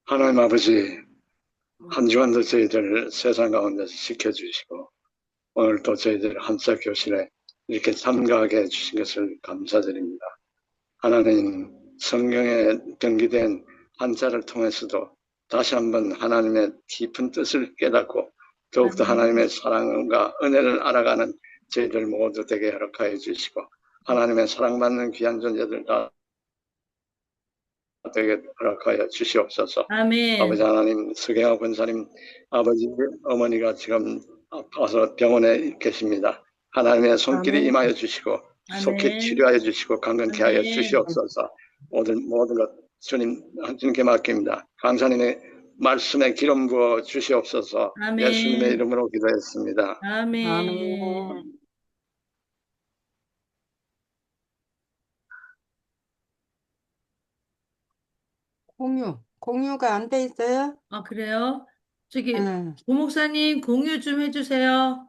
하나님 아버지, 한 주간도 저희들 세상 가운데서 지켜주시고, 오늘 또 저희들 한사 교실에 이렇게 참가하게 해주신 것을 감사드립니다. 하나님, 성경에 경기된 한자를 통해서도 다시 한번 하나님의 깊은 뜻을 깨닫고, 더욱더 아멘. 하나님의 사랑과 은혜를 알아가는 저희들 모두 되게 허락하여 주시고, 하나님의 사랑받는 귀한 존재들 다 되게 허락하여 주시옵소서. 아버지 아멘. 하나님, 서경화 권사님 아버지 어머니가 지금 아파서 병원에 계십니다. 하나님의 손길이 아멘. 임하여 주시고 속히 아멘. 치료하여 주시고 강건케 하여 아멘. 주시옵소서. 모든 것 주님께 맡깁니다. 강사님의 말씀에 기름 부어 주시옵소서. 예수님의 아멘. 이름으로 기도했습니다. 아멘. 아멘. 공유가 안 돼 있어요? 아, 그래요? 저기, 응. 고목사님 공유 좀 해주세요.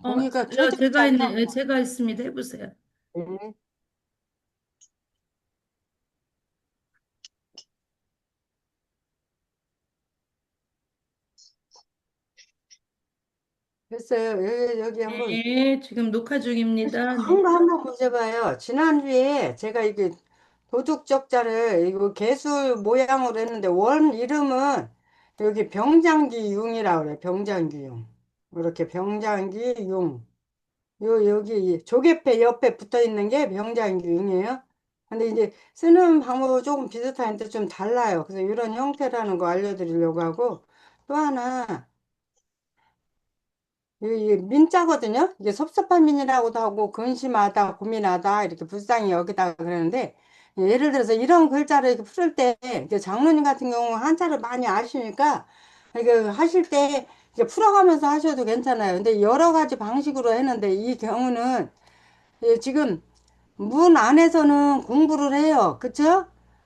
공유가 켜졌지 않나? 제가 있습니다. 해보세요. 네. 됐어요. 여기 한번 네, 지금 녹화 중입니다. 네. 큰 거 한번 보셔봐요. 지난주에 제가 이게 도둑적자를 이거 개수 모양으로 했는데 원 이름은 여기 병장기융이라고 그래. 병장기융. 이렇게 병장기융. 여기 조개패 옆에 붙어 있는 게 병장기융이에요. 근데 이제 쓰는 방법은 조금 비슷한데 좀 달라요. 그래서 이런 형태라는 거 알려드리려고 하고 또 하나 이게 민자거든요. 이게 섭섭한 민이라고도 하고 근심하다, 고민하다 이렇게 불쌍히 여기다 그러는데 예를 들어서 이런 글자를 이렇게 풀을 때 이제 장로님 같은 경우 한자를 많이 아시니까 이게 하실 때 이게 풀어가면서 하셔도 괜찮아요. 근데 여러 가지 방식으로 했는데 이 경우는 지금 문 안에서는 공부를 해요. 그쵸?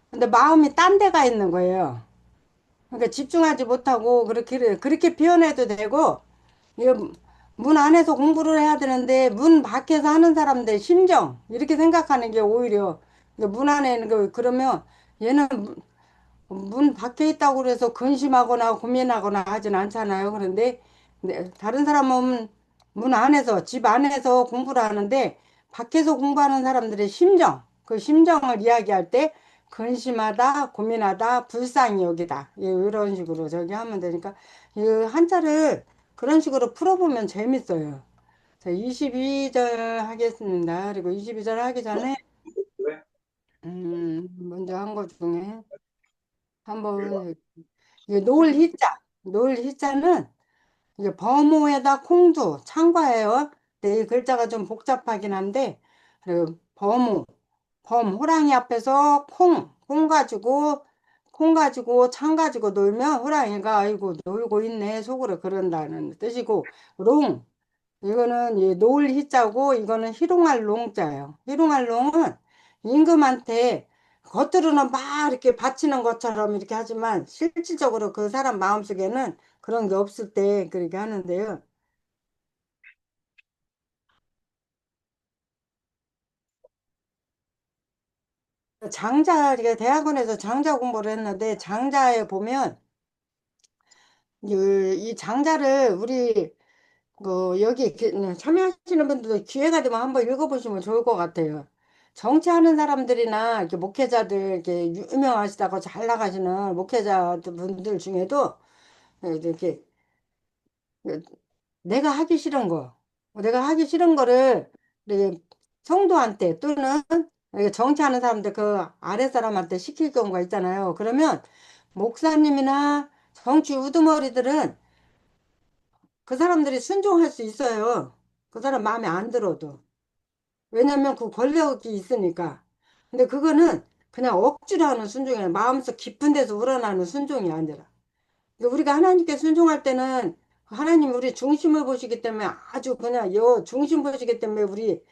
근데 마음이 딴 데가 있는 거예요. 그러니까 집중하지 못하고 그렇게 표현해도 되고 이거 문 안에서 공부를 해야 되는데 문 밖에서 하는 사람들 심정 이렇게 생각하는 게 오히려 문 안에 있는 거 그러면 얘는 문 밖에 있다고 그래서 근심하거나 고민하거나 하진 않잖아요. 그런데 다른 사람은 문 안에서 집 안에서 공부를 하는데 밖에서 공부하는 사람들의 심정 그 심정을 이야기할 때 근심하다 고민하다 불쌍히 여기다 이런 식으로 저기 하면 되니까 이 한자를 그런 식으로 풀어보면 재밌어요. 자, 22절 하겠습니다. 그리고 22절 하기 전에 먼저 한 것 중에 한번 이게 노을 희자는 이게 범호에다 콩두 창과예요. 근데 이 글자가 좀 복잡하긴 한데 그리고 호랑이 앞에서 콩 가지고 창 가지고 놀면 호랑이가 아이고 놀고 있네 속으로 그런다는 뜻이고 롱 이거는 이 노을 희자고 이거는 희롱할 롱자예요. 희롱할 롱은 임금한테 겉으로는 막 이렇게 바치는 것처럼 이렇게 하지만 실질적으로 그 사람 마음속에는 그런 게 없을 때 그렇게 하는데요. 이게 대학원에서 장자 공부를 했는데 장자에 보면 이 장자를 우리 여기 참여하시는 분들도 기회가 되면 한번 읽어보시면 좋을 것 같아요. 정치하는 사람들이나 이렇게 목회자들 이렇게 유명하시다고 잘 나가시는 목회자 분들 중에도 이렇게 내가 하기 싫은 거, 내가 하기 싫은 거를 이렇게 성도한테 또는 이렇게 정치하는 사람들 그 아랫 사람한테 시킬 경우가 있잖아요. 그러면 목사님이나 정치 우두머리들은 그 사람들이 순종할 수 있어요. 그 사람 마음에 안 들어도. 왜냐면 그 권력이 있으니까. 근데 그거는 그냥 억지로 하는 순종이에요. 마음속 깊은 데서 우러나는 순종이 아니라. 그러니까 우리가 하나님께 순종할 때는 하나님 우리 중심을 보시기 때문에 아주 그냥 요 중심 보시기 때문에 우리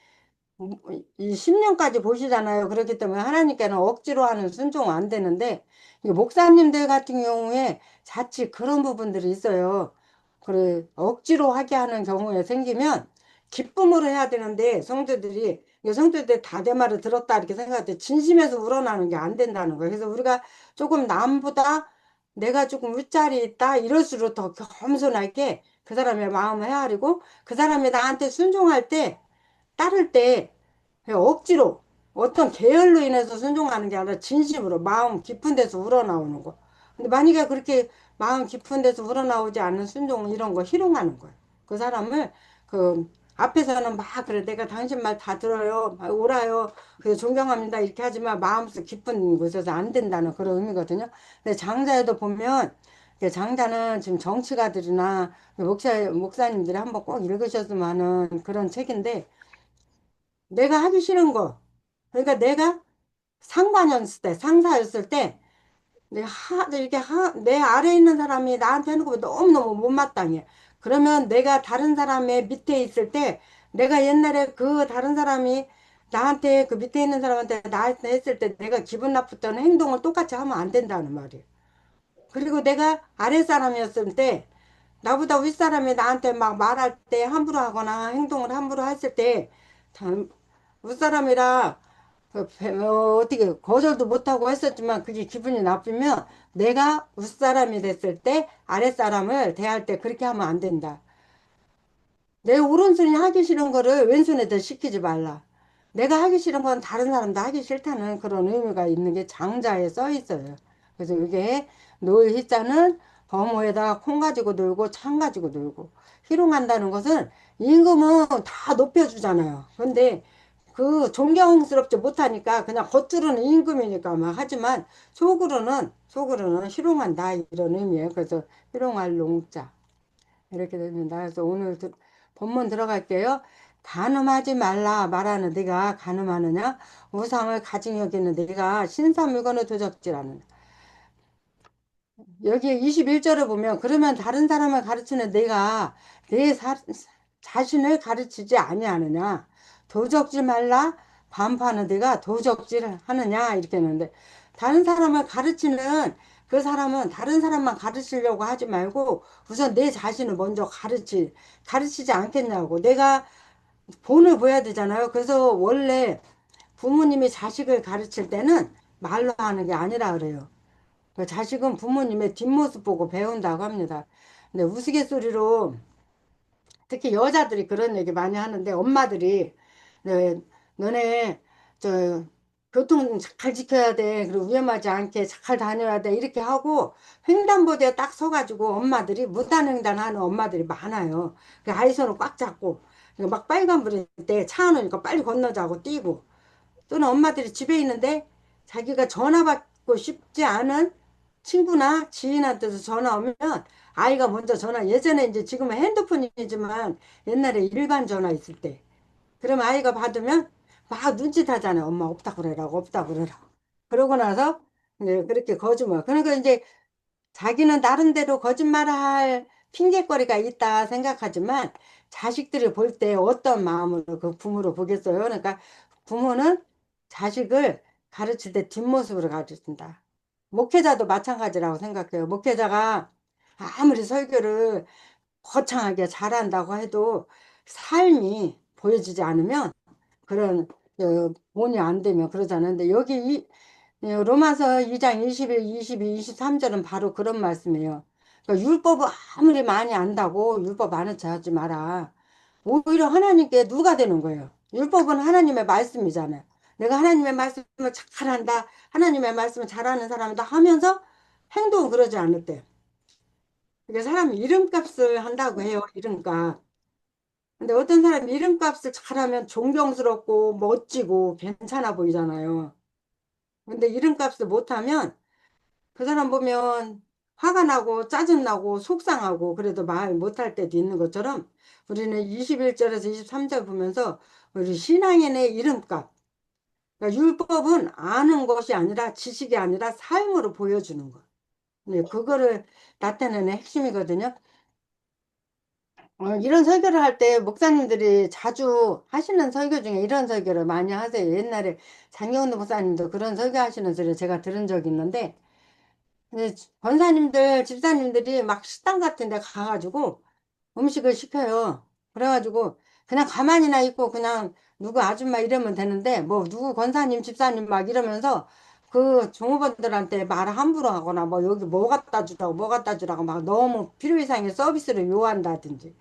이 10년까지 보시잖아요. 그렇기 때문에 하나님께는 억지로 하는 순종 안 되는데 이 목사님들 같은 경우에 자칫 그런 부분들이 있어요. 그래 억지로 하게 하는 경우에 생기면 기쁨으로 해야 되는데 성도들이 성도들 다 내 말을 들었다 이렇게 생각할 때 진심에서 우러나는 게 안 된다는 거예요. 그래서 우리가 조금 남보다 내가 조금 윗자리에 있다 이럴수록 더 겸손하게 그 사람의 마음을 헤아리고 그 사람이 나한테 순종할 때 따를 때 그냥 억지로 어떤 계열로 인해서 순종하는 게 아니라 진심으로 마음 깊은 데서 우러나오는 거. 근데 만약에 그렇게 마음 깊은 데서 우러나오지 않는 순종 이런 거 희롱하는 거예요. 그 사람을 그 앞에서는 막 그래 내가 당신 말 다 들어요 옳아요 그래서 존경합니다 이렇게 하지만 마음속 깊은 곳에서 안 된다는 그런 의미거든요. 근데 장자에도 보면 장자는 지금 정치가들이나 목사님들이 한번 꼭 읽으셨으면 하는 그런 책인데 내가 하기 싫은 거. 그러니까 내가 상관이었을 때, 상사였을 때, 내 아래에 있는 사람이 나한테 하는 거 너무너무 못마땅해. 그러면 내가 다른 사람의 밑에 있을 때, 내가 옛날에 그 다른 사람이 나한테 그 밑에 있는 사람한테 나한테 했을 때 내가 기분 나빴던 행동을 똑같이 하면 안 된다는 말이에요. 그리고 내가 아래 사람이었을 때, 나보다 윗사람이 나한테 막 말할 때 함부로 하거나 행동을 함부로 했을 때, 참, 윗사람이라 어떻게 거절도 못하고 했었지만 그게 기분이 나쁘면 내가 윗사람이 됐을 때 아랫사람을 대할 때 그렇게 하면 안 된다. 내 오른손이 하기 싫은 거를 왼손에다 시키지 말라. 내가 하기 싫은 건 다른 사람도 하기 싫다는 그런 의미가 있는 게 장자에 써 있어요. 그래서 이게 노을 희자는 범호에다가 콩 가지고 놀고 창 가지고 놀고 희롱한다는 것은 임금은 다 높여주잖아요. 근데 그 존경스럽지 못하니까 그냥 겉으로는 임금이니까 막 하지만 속으로는 희롱한다 이런 의미예요. 그래서 희롱할 농자. 이렇게 됩니다. 그래서 오늘 본문 들어갈게요. 간음하지 말라 말하는 네가 간음하느냐? 우상을 가증 여기는 네가 신사 물건을 도적질하느냐? 여기 21절을 보면 그러면 다른 사람을 가르치는 네가 자신을 가르치지 아니하느냐? 도적질 말라 반파는 네가 도적질 하느냐? 이렇게 했는데 다른 사람을 가르치는 그 사람은 다른 사람만 가르치려고 하지 말고 우선 내 자신을 먼저 가르치지 않겠냐고. 내가 본을 보여야 되잖아요. 그래서 원래 부모님이 자식을 가르칠 때는 말로 하는 게 아니라 그래요. 그 자식은 부모님의 뒷모습 보고 배운다고 합니다. 근데 우스갯소리로 특히 여자들이 그런 얘기 많이 하는데 엄마들이 네, 너네 저 교통 잘 지켜야 돼. 그리고 위험하지 않게 잘 다녀야 돼. 이렇게 하고 횡단보도에 딱 서가지고 엄마들이 무단횡단하는 엄마들이 많아요. 그 아이 손을 꽉 잡고 막 빨간불일 때 차 안 오니까 빨리 건너자고 뛰고 또는 엄마들이 집에 있는데 자기가 전화 받고 싶지 않은 친구나 지인한테서 전화 오면 아이가 먼저 전화 예전에 이제 지금은 핸드폰이지만 옛날에 일반 전화 있을 때 그럼 아이가 받으면 막 눈짓하잖아요. 엄마 없다 그래라고 없다 그래라고. 그러고 나서 이제 그렇게 거짓말. 그러니까 이제 자기는 나름대로 거짓말을 할 핑계거리가 있다 생각하지만 자식들이 볼 때 어떤 마음으로 그 부모를 보겠어요. 그러니까 부모는 자식을 가르칠 때 뒷모습으로 가르친다. 목회자도 마찬가지라고 생각해요. 목회자가 아무리 설교를 거창하게 잘한다고 해도 삶이 보여지지 않으면 그런 본이 안 되면 그러잖아요. 근데 여기 로마서 2장 21, 22, 23절은 바로 그런 말씀이에요. 그러니까 율법을 아무리 많이 안다고 율법 아는 체 하지 마라. 오히려 하나님께 누가 되는 거예요. 율법은 하나님의 말씀이잖아요. 내가 하나님의 말씀을 잘한다. 하나님의 말씀을 잘하는 사람이다 하면서 행동은 그러지 않을 때. 그러니까 사람이 이름값을 한다고 해요. 이름값. 근데 어떤 사람이 이름값을 잘하면 존경스럽고 멋지고 괜찮아 보이잖아요. 근데 이름값을 못하면 그 사람 보면 화가 나고 짜증나고 속상하고 그래도 말 못할 때도 있는 것처럼 우리는 21절에서 23절 보면서 우리 신앙인의 이름값. 그러니까 율법은 아는 것이 아니라 지식이 아니라 삶으로 보여주는 것. 네, 그거를 나타내는 핵심이거든요. 이런 설교를 할 때 목사님들이 자주 하시는 설교 중에 이런 설교를 많이 하세요. 옛날에 장경도 목사님도 그런 설교 하시는 소리 제가 들은 적이 있는데 권사님들, 집사님들이 막 식당 같은 데 가가지고 음식을 시켜요. 그래가지고 그냥 가만히나 있고 그냥 누구 아줌마 이러면 되는데 뭐 누구 권사님 집사님 막 이러면서 그 종업원들한테 말을 함부로 하거나 뭐 여기 뭐 갖다 주라고 뭐 갖다 주라고 막 너무 필요 이상의 서비스를 요한다든지.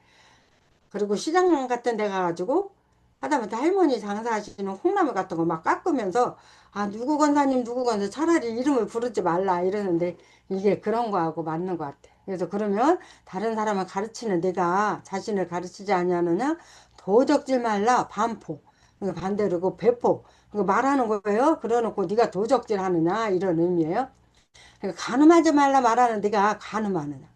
그리고 시장 같은 데 가가지고 하다못해 할머니 장사하시는 콩나물 같은 거 막 깎으면서 아 누구 권사님 누구 권사 차라리 이름을 부르지 말라 이러는데 이게 그런 거하고 맞는 것 같아. 그래서 그러면 다른 사람을 가르치는 내가 자신을 가르치지 아니하느냐 도적질 말라 반포. 그러니까 반대로 그 배포 말하는 거예요. 그러놓고 네가 도적질 하느냐 이런 의미예요. 그러니까 가늠하지 말라 말하는 네가 가늠하느냐.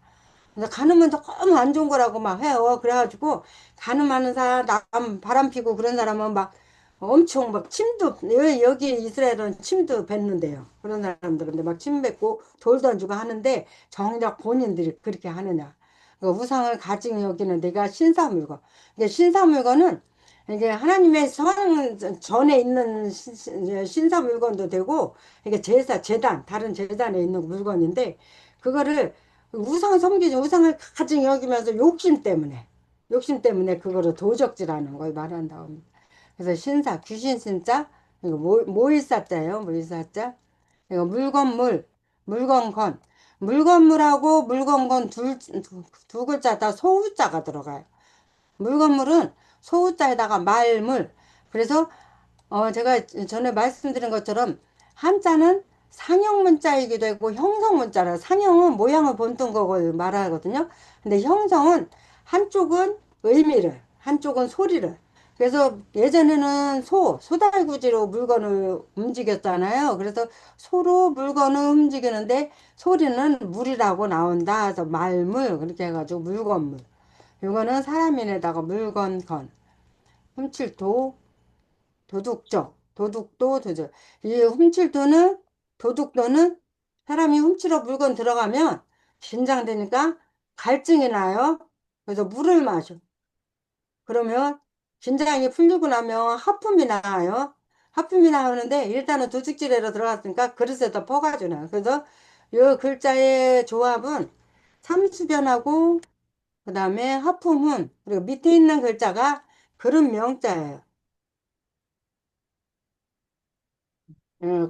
그래서 가늠은 너무 안 좋은 거라고 막 해요. 그래가지고 가늠하는 사람, 남 바람 피고 그런 사람은 막 엄청 막 침도 여기 이스라엘은 침도 뱉는데요. 그런 사람들은 근데 막 침 뱉고 돌 던지고 하는데 정작 본인들이 그렇게 하느냐. 그 우상을 가지고 여기는 내가 신사물건. 이게 신사물건은 이게 하나님의 성 전에 있는 신사물건도 되고 이게 제사 제단 다른 제단에 있는 물건인데 그거를 우상 섬기죠. 우상을 가지고 여기면서 욕심 때문에 그거를 도적질하는 걸 말한다고. 그래서 신사, 귀신 신자, 이거 모일사자예요. 모일사자. 이거 물건물, 물건건. 물건물하고 물건건 두 글자 다 소우자가 들어가요. 물건물은 소우자에다가 말물. 그래서 제가 전에 말씀드린 것처럼 한자는 상형 문자이기도 하고 형성 문자라 상형은 모양을 본뜬 거를 말하거든요. 근데 형성은 한쪽은 의미를, 한쪽은 소리를. 그래서 예전에는 소달구지로 물건을 움직였잖아요. 그래서 소로 물건을 움직이는데 소리는 물이라고 나온다. 그래서 말물, 그렇게 해가지고 물건물. 이거는 사람인에다가 물건건. 훔칠도, 도둑적, 도둑도 도둑. 이 훔칠도는 도둑도는 사람이 훔치러 물건 들어가면 긴장되니까 갈증이 나요. 그래서 물을 마셔. 그러면 긴장이 풀리고 나면 하품이 나요. 하품이 나오는데 일단은 도둑질하러 들어갔으니까 그릇에다 퍼가지고 나요. 그래서 이 글자의 조합은 삼수변하고 그다음에 하품은 그리고 밑에 있는 글자가 그릇 명자예요.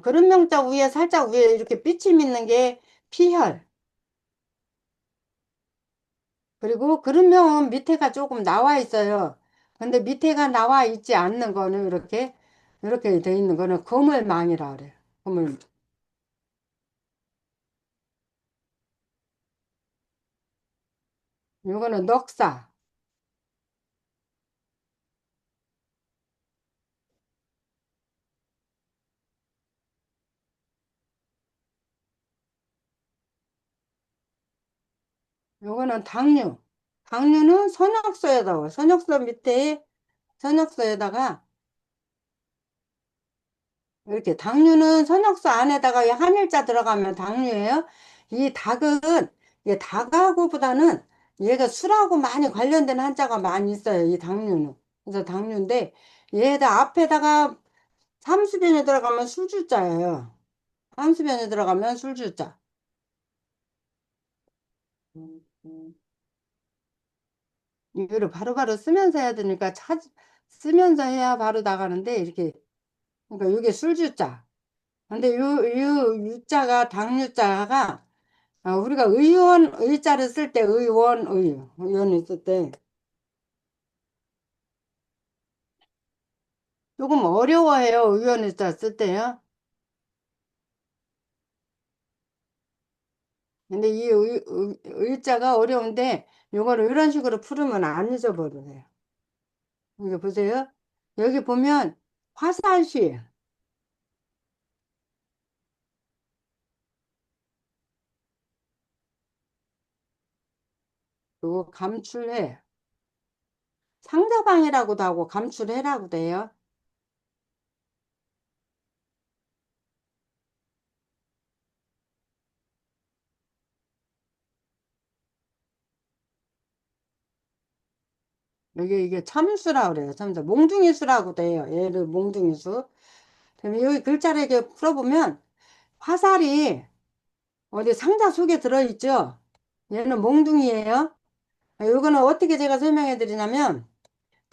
그릇 명자 위에 살짝 위에 이렇게 삐침 있는 게 피혈. 그리고 그릇명은 밑에가 조금 나와 있어요. 근데 밑에가 나와 있지 않는 거는 이렇게 돼 있는 거는 거물망이라 그래요. 거물. 이거는 넉사. 요거는 당류. 당류는 선역서에다가 선역서 밑에 선역서에다가 이렇게 당류는 선역서 안에다가 이 한일자 들어가면 당류예요. 이 닭은 이게 닭하고보다는 얘가 술하고 많이 관련된 한자가 많이 있어요. 이 당류는. 그래서 당류인데 얘다 앞에다가 삼수변에 들어가면 술주자예요. 삼수변에 들어가면 술주자. 이거를 바로바로 쓰면서 해야 되니까 쓰면서 해야 바로 나가는데 이렇게 그러니까 이게 술주자. 근데 요 유자가 당유자가 우리가 의자를 쓸 때 의원을 쓸 때 조금 어려워해요. 의원의자 쓸 때요. 근데 이 의자가 어려운데 요거를 이런 식으로 풀으면 안 잊어버려요. 이거 보세요. 여기 보면 화살시, 또 감출해, 상자방이라고도 하고 감출해라고도 해요. 이게 참수라 그래요. 참수. 몽둥이수라고도 해요. 얘를 몽둥이수. 그러면 여기 글자를 이렇게 풀어보면 화살이 어디 상자 속에 들어있죠? 얘는 몽둥이에요. 요거는 어떻게 제가 설명해 드리냐면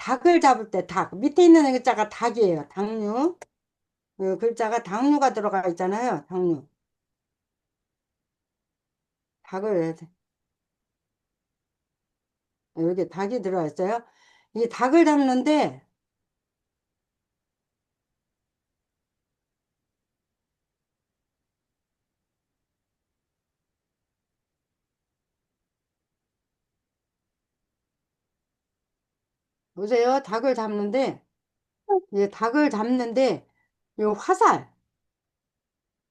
닭을 잡을 때 닭. 밑에 있는 글자가 닭이에요. 닭류. 그 글자가 닭류가 들어가 있잖아요. 닭류. 닭을, 여기 닭이 들어가 있어요. 이 닭을 잡는데, 보세요. 닭을 잡는데, 이 닭을 잡는데, 요 화살.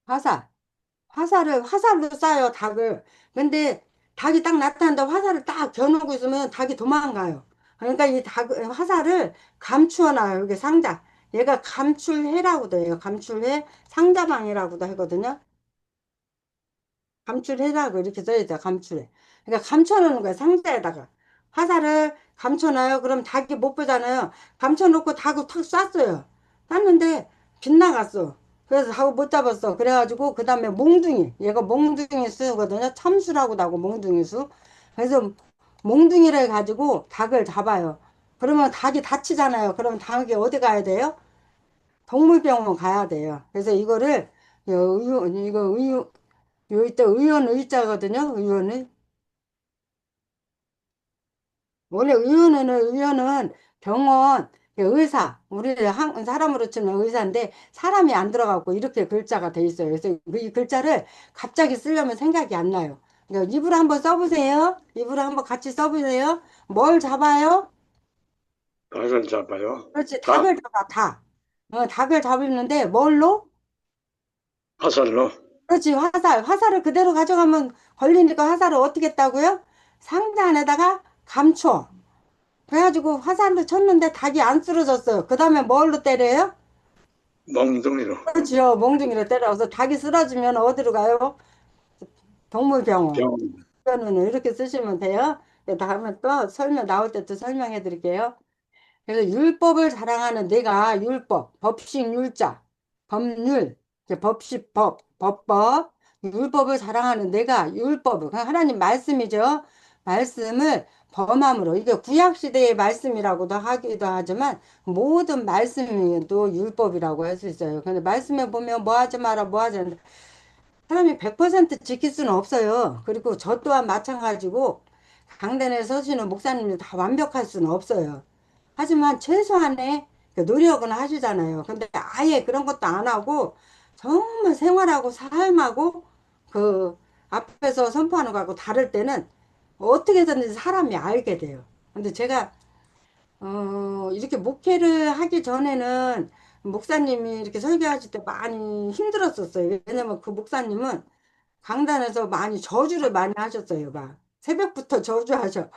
화살로 쏴요, 닭을. 근데 닭이 딱 나타난다 화살을 딱 겨누고 있으면 닭이 도망가요. 그러니까 이 화살을 감추어 놔요. 이게 상자. 얘가 감출해라고도 해요. 감출해. 상자방이라고도 하거든요. 감출해라고 이렇게 써있죠. 감출해. 그러니까 감춰놓는 거예요. 상자에다가. 화살을 감춰놔요. 그럼 닭이 못 보잖아요. 감춰놓고 닭을 탁 쐈어요. 쐈는데 빗나갔어. 그래서 닭을 못 잡았어. 그래가지고 그 다음에 몽둥이. 얘가 몽둥이 수거든요. 참수라고도 하고 몽둥이 수. 그래서 몽둥이를 가지고 닭을 잡아요. 그러면 닭이 다치잖아요. 그러면 닭이 어디 가야 돼요? 동물병원 가야 돼요. 그래서 이거를 요 이때 의원 의자거든요. 의원의 원래 의원은 병원 그 의사 우리 한 사람으로 치면 의사인데 사람이 안 들어가고 이렇게 글자가 돼 있어요. 그래서 이 글자를 갑자기 쓰려면 생각이 안 나요. 그러니까 입으로 한번 써보세요. 입으로 한번 같이 써보세요. 뭘 잡아요? 닭을 잡아요. 그렇지, 닭, 닭을 잡아, 닭. 닭을 잡는데 뭘로? 화살로. 그렇지, 화살을 그대로 가져가면 걸리니까 화살을 어떻게 했다고요? 상자 안에다가 감춰. 그래가지고 화살로 쳤는데 닭이 안 쓰러졌어요. 그 다음에 뭘로 때려요? 멍둥이로. 그렇지요. 몽둥이로 때려서 닭이 쓰러지면 어디로 가요? 동물병원. 병, 병원은 이렇게 쓰시면 돼요. 다음에 또 나올 때 또 설명해 드릴게요. 그래서 율법을 자랑하는 내가 율법, 법식 율자, 법률, 이제 법법, 율법을 자랑하는 내가 율법을, 그냥 하나님 말씀이죠. 말씀을 범함으로, 이게 구약시대의 말씀이라고도 하기도 하지만 모든 말씀도 율법이라고 할 수 있어요. 근데 말씀에 보면 뭐 하지 마라, 뭐 하지 않는다. 사람이 100% 지킬 수는 없어요. 그리고 저 또한 마찬가지고 강단에 서시는 목사님들 다 완벽할 수는 없어요. 하지만 최소한의 그 노력은 하시잖아요. 근데 아예 그런 것도 안 하고 정말 생활하고 삶하고 그 앞에서 선포하는 거하고 다를 때는 어떻게 해서든지 사람이 알게 돼요. 근데 제가 이렇게 목회를 하기 전에는 목사님이 이렇게 설교하실 때 많이 힘들었었어요. 왜냐면 그 목사님은 강단에서 많이 저주를 많이 하셨어요. 막 새벽부터 저주하셔.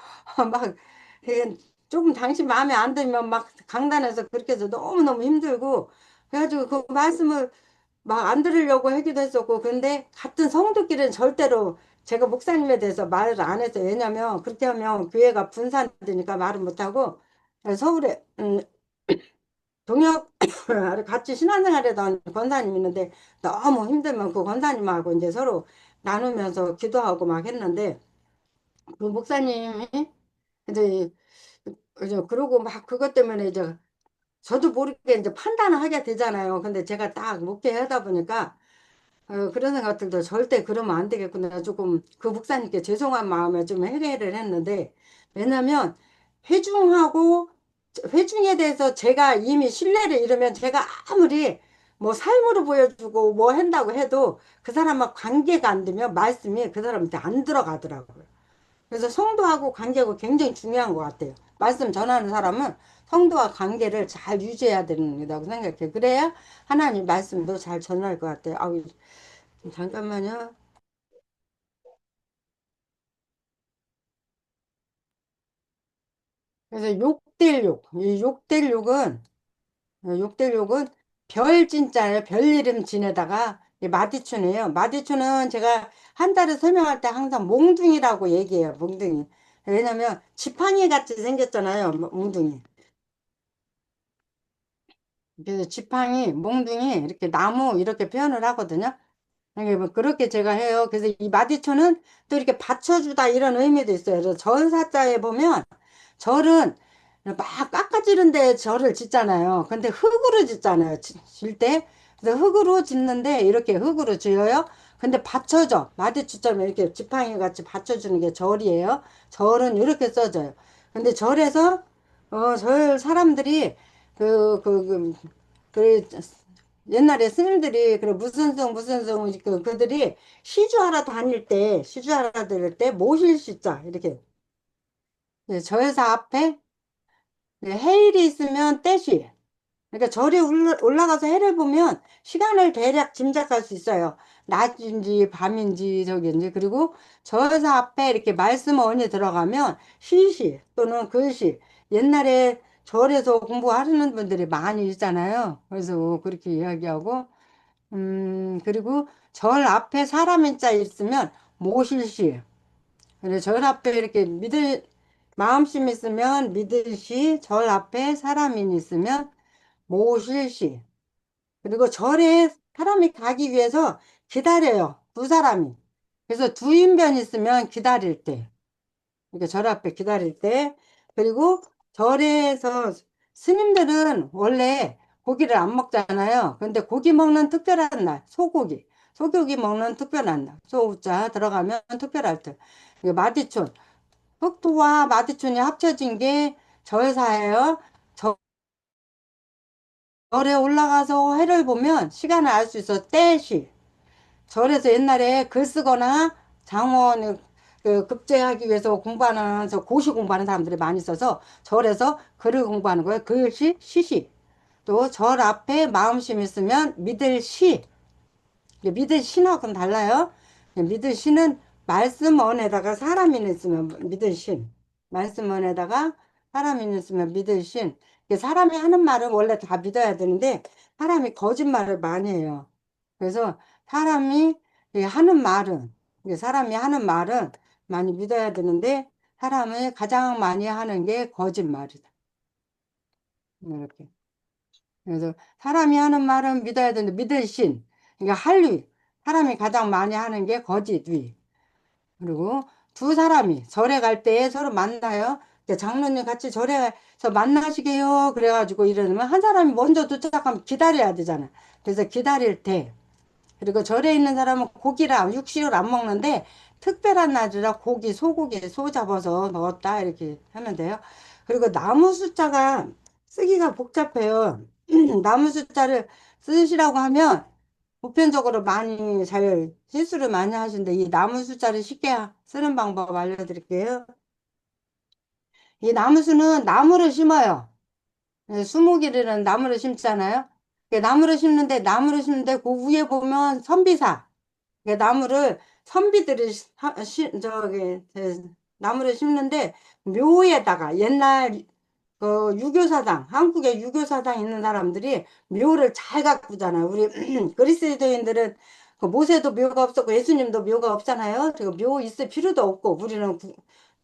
막 이게 조금 당신 마음에 안 들면 막 강단에서 그렇게 해서 너무너무 힘들고 그래가지고 그 말씀을 막 안 들으려고 하기도 했었고 근데 같은 성도끼리는 절대로 제가 목사님에 대해서 말을 안 했어요. 왜냐면 그렇게 하면 교회가 분산되니까 말을 못하고 서울에 동역 같이 신앙생활하던 권사님 있는데 너무 힘들면 그 권사님하고 이제 서로 나누면서 기도하고 막 했는데 그 목사님이 이제 그러고 막 그것 때문에 이제 저도 모르게 이제 판단을 하게 되잖아요. 근데 제가 딱 목회하다 보니까 그런 생각들도 절대 그러면 안 되겠구나. 조금 그 목사님께 죄송한 마음에 좀 해결을 했는데 왜냐면 회중하고 회중에 대해서 제가 이미 신뢰를 잃으면 제가 아무리 뭐 삶으로 보여주고 뭐 한다고 해도 그 사람과 관계가 안 되면 말씀이 그 사람한테 안 들어가더라고요. 그래서 성도하고 관계가 굉장히 중요한 것 같아요. 말씀 전하는 사람은 성도와 관계를 잘 유지해야 된다고 생각해요. 그래야 하나님 말씀도 잘 전할 것 같아요. 아우, 잠깐만요. 그래서 욕될 욕. 이 욕될 욕은 별 진짜예요. 별 이름 지내다가 이 마디춘이에요. 마디춘은 제가 한 달에 설명할 때 항상 몽둥이라고 얘기해요. 몽둥이. 왜냐면 지팡이 같이 생겼잖아요. 몽둥이. 그래서 지팡이, 몽둥이 이렇게 나무 이렇게 표현을 하거든요. 이게 뭐 그렇게 제가 해요. 그래서 이 마디초는 또 이렇게 받쳐주다 이런 의미도 있어요. 그래서 절사자에 보면 절은 막 깎아지른데 절을 짓잖아요. 근데 흙으로 짓잖아요. 질 때. 그래서 흙으로 짓는데 이렇게 흙으로 지어요. 근데 받쳐져. 마디추처럼 이렇게 지팡이 같이 받쳐주는 게 절이에요. 절은 이렇게 써져요. 근데 절에서 절 사람들이 그 옛날에 스님들이 그래 무슨 성 그들이 시주하러 다닐 때 시주하러 다닐 때 모실 시자 이렇게 절사 앞에 해일이 있으면 떼시. 그러니까 절에 올라가서 해를 보면 시간을 대략 짐작할 수 있어요. 낮인지 밤인지 저기인지. 그리고 절사 앞에 이렇게 말씀 언이 들어가면 시시 또는 글씨. 옛날에 절에서 공부하시는 분들이 많이 있잖아요. 그래서 그렇게 이야기하고 그리고 절 앞에 사람인 자 있으면 모실시. 그래 절 앞에 이렇게 마음심 있으면 믿으시. 절 앞에 사람인 있으면 모실시. 그리고 절에 사람이 가기 위해서 기다려요. 두 사람이. 그래서 두 인변 있으면 기다릴 때. 그러니까 절 앞에 기다릴 때. 그리고 절에서 스님들은 원래 고기를 안 먹잖아요. 근데 고기 먹는 특별한 날, 소고기. 소고기 먹는 특별한 날. 소자 들어가면 특별할 때. 이거 마디촌. 흑토와 마디촌이 합쳐진 게 절사예요. 절에 올라가서 해를 보면 시간을 알 수 있어. 때시. 절에서 옛날에 글 쓰거나 장원 급제하기 위해서 공부하는 저 고시 공부하는 사람들이 많이 있어서 절에서 글을 공부하는 거예요. 글시, 시시. 또 절 앞에 마음심 있으면 믿을 시. 믿을 시하고는 달라요. 믿을 시는 말씀 언에다가 사람이 있으면 믿을 신. 말씀 언에다가 사람이 있으면 믿을 신. 사람이 하는 말은 원래 다 믿어야 되는데 사람이 거짓말을 많이 해요. 그래서 사람이 하는 말은 사람이 하는 말은 많이 믿어야 되는데 사람이 가장 많이 하는 게 거짓말이다. 이렇게. 그래서 사람이 하는 말은 믿어야 되는데 믿을 신. 그러니까 할위. 사람이 가장 많이 하는 게 거짓위. 그리고 두 사람이 절에 갈 때 서로 만나요. 근데 장로님 같이 절에서 만나시게요. 그래가지고 이러면 한 사람이 먼저 도착하면 기다려야 되잖아. 그래서 기다릴 때. 그리고 절에 있는 사람은 고기랑 육식을 안 먹는데 특별한 날이라 고기, 소고기, 소 잡아서 넣었다 이렇게 하면 돼요. 그리고 나무 숫자가 쓰기가 복잡해요. 나무 숫자를 쓰시라고 하면 보편적으로 많이 잘 실수를 많이 하시는데 이 나무 숫자를 쉽게 쓰는 방법 알려드릴게요. 이 나무수는 나무를 심어요. 수목이라는 나무를 심잖아요. 나무를 심는데 그 위에 보면 선비사. 나무를 선비들이 나무를 심는데 묘에다가 옛날 그 유교사당 한국에 유교사당 있는 사람들이 묘를 잘 가꾸잖아요. 우리 그리스도인들은 그 모세도 묘가 없었고 예수님도 묘가 없잖아요. 그리고 묘 있을 필요도 없고 우리는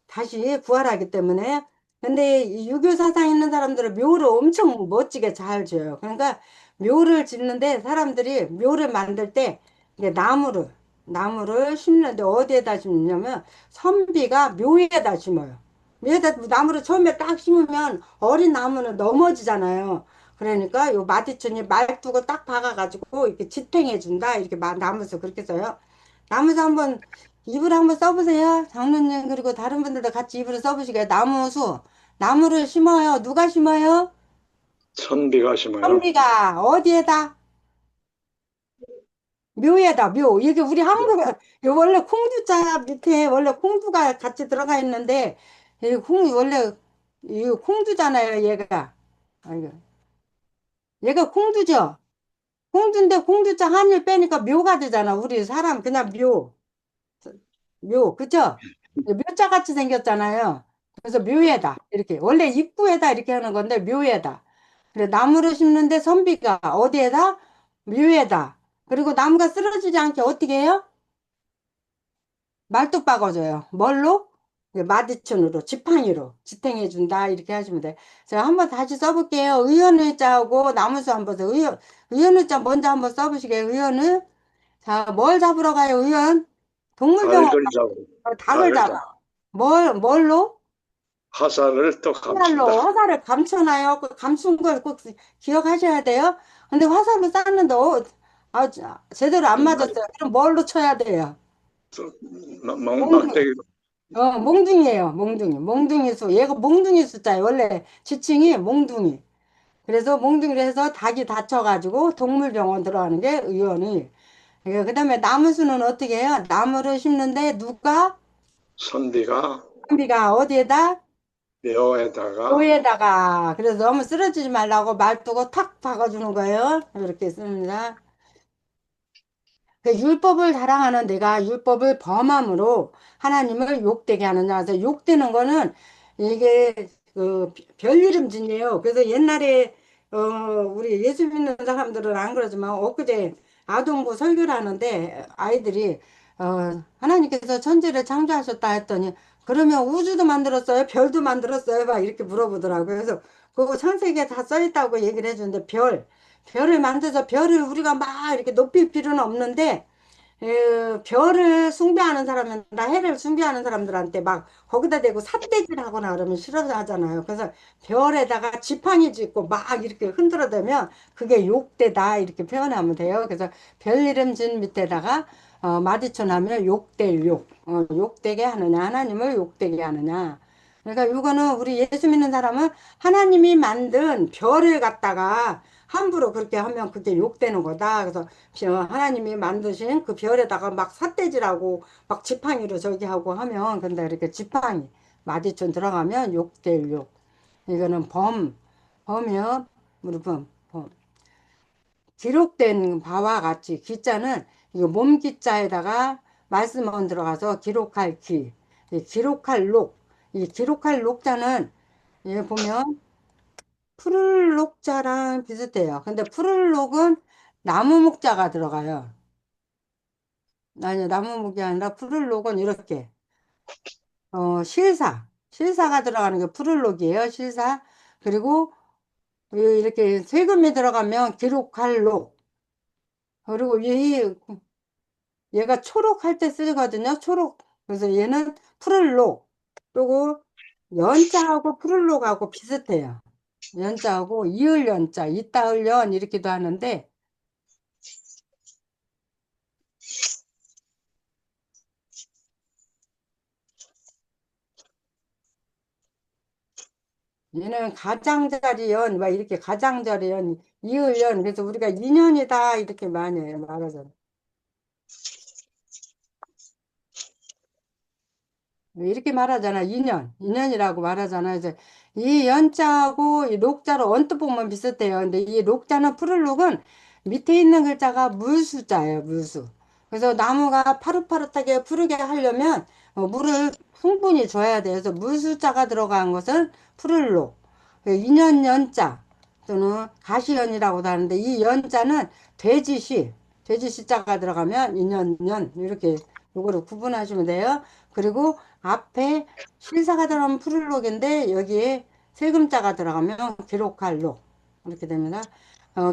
다시 부활하기 때문에. 근데 이 유교 사상 있는 사람들은 묘를 엄청 멋지게 잘 지어요. 그러니까 묘를 짓는데 사람들이 묘를 만들 때 이게 나무를 심는데 어디에다 심냐면 선비가 묘에다 심어요. 묘에다 나무를 처음에 딱 심으면 어린 나무는 넘어지잖아요. 그러니까 요 마디춘이 말뚝을 딱 박아가지고 이렇게 지탱해 준다. 이렇게 나무서 그렇게 써요. 나무서 한번 이불 한번 써보세요. 장로님 그리고 다른 분들도 같이 이불을 써보시게. 나무를 심어요. 누가 심어요? 선비가 심어요. 선비가 어디에다? 묘에다 묘. 이게 우리 한국에 원래 콩두자 밑에 원래 콩두가 같이 들어가 있는데 이 원래 이 콩두잖아요. 아이고. 얘가 콩두죠. 콩두인데 콩두자 한일 빼니까 묘가 되잖아. 우리 사람 그냥 묘, 그죠? 묘자 같이 생겼잖아요. 그래서 묘에다, 이렇게. 원래 입구에다 이렇게 하는 건데, 묘에다. 그래, 나무를 심는데 선비가 어디에다? 묘에다. 그리고 나무가 쓰러지지 않게 어떻게 해요? 말뚝 박아줘요. 뭘로? 마디춘으로, 지팡이로 지탱해준다. 이렇게 하시면 돼요. 제가 한번 다시 써볼게요. 의연의자하고 나무수 한번 써. 의연의자 먼저 한번 써보시게요. 의연의. 자, 뭘 잡으러 가요, 의연? 동물병원 닭을 잡으러. 닭을 닭을 잡아. 잡. 뭘로? 화살을 또 화살로 감춘다. 화살을 감춰놔요. 그 감춘 걸 꼭 기억하셔야 돼요. 근데 화살로 쐈는데 제대로 안 맞았어요. 그럼 뭘로 쳐야 돼요? 몽둥이. 막대기로. 몽둥이에요. 몽둥이 수. 얘가 몽둥이 숫자예요. 원래 지칭이 몽둥이. 그래서 몽둥이를 해서 닭이 다쳐가지고 동물병원 들어가는 게 의원이. 그다음에 나무 수는 어떻게 해요? 나무를 심는데 누가? 선비가 선비가 어디에다? 묘에다가 묘에다가. 그래서 너무 쓰러지지 말라고 말두고 탁 박아주는 거예요. 이렇게 씁니다. 그 율법을 자랑하는 내가 율법을 범함으로 하나님을 욕되게 하느냐. 그래서 욕되는 거는 이게 그 별이름 진이에요. 그래서 옛날에 우리 예수 믿는 사람들은 안 그러지만 엊그제 아동부 설교를 하는데 아이들이 하나님께서 천지를 창조하셨다 했더니 그러면 우주도 만들었어요? 별도 만들었어요? 막 이렇게 물어보더라고요. 그래서 그거 창세기에 다 써있다고 얘기를 해주는데 별을 만들어서 별을 우리가 막 이렇게 높일 필요는 없는데 별을 숭배하는 사람이나 해를 숭배하는 사람들한테 막 거기다 대고 삿대질 하거나 그러면 싫어하잖아요. 그래서 별에다가 지팡이 짚고 막 이렇게 흔들어대면 그게 욕되다 이렇게 표현하면 돼요. 그래서 별 이름 진 밑에다가 마디쳐놓으면 욕될 욕, 욕되게 하느냐 하나님을 욕되게 하느냐. 그러니까 이거는 우리 예수 믿는 사람은 하나님이 만든 별을 갖다가 함부로 그렇게 하면 그게 욕되는 거다. 그래서 하나님이 만드신 그 별에다가 막 삿대질하고 막 지팡이로 저기 하고 하면 근데 이렇게 지팡이 마디촌 들어가면 욕될 욕. 이거는 범이요. 우리 범. 기록된 바와 같이 기자는 이거 몸 기자에다가 말씀은 들어가서 기록할 기. 이 기록할 녹. 이 기록할 녹자는 예 보면 푸를 녹자랑 비슷해요. 근데 푸를 녹은 나무 목자가 들어가요. 아니, 나무 목이 아니라 푸를 녹은 이렇게, 실사가 들어가는 게 푸를 녹이에요, 실사. 그리고 이렇게 세금이 들어가면 기록할 녹. 그리고 얘가 초록할 때 쓰거든요, 초록. 그래서 얘는 푸를 녹. 그리고 연자하고 푸를 녹하고 비슷해요. 연자하고 이을 연자, 이따을 연 이렇게도 하는데, 얘는 가장자리 연, 막 이렇게 가장자리 연, 이을 연. 그래서 우리가 인연이다 이렇게 많이 해요, 말하잖아. 이렇게 말하잖아, 인연이라고 말하잖아. 이제 이 연자하고 이 녹자로 언뜻 보면 비슷해요. 근데 이 녹자는 푸를 녹은 밑에 있는 글자가 물수자예요, 물수. 그래서 나무가 파릇파릇하게 푸르게 하려면 물을 충분히 줘야 돼요. 그래서 물수자가 들어간 것은 푸를 녹. 인연 연자 또는 가시연이라고도 하는데 이 연자는 돼지시자가 들어가면 인연연 이렇게 요거를 구분하시면 돼요. 그리고 앞에 실사가 들어가면 푸를록인데 여기에 세금자가 들어가면 기록할 록 이렇게 됩니다.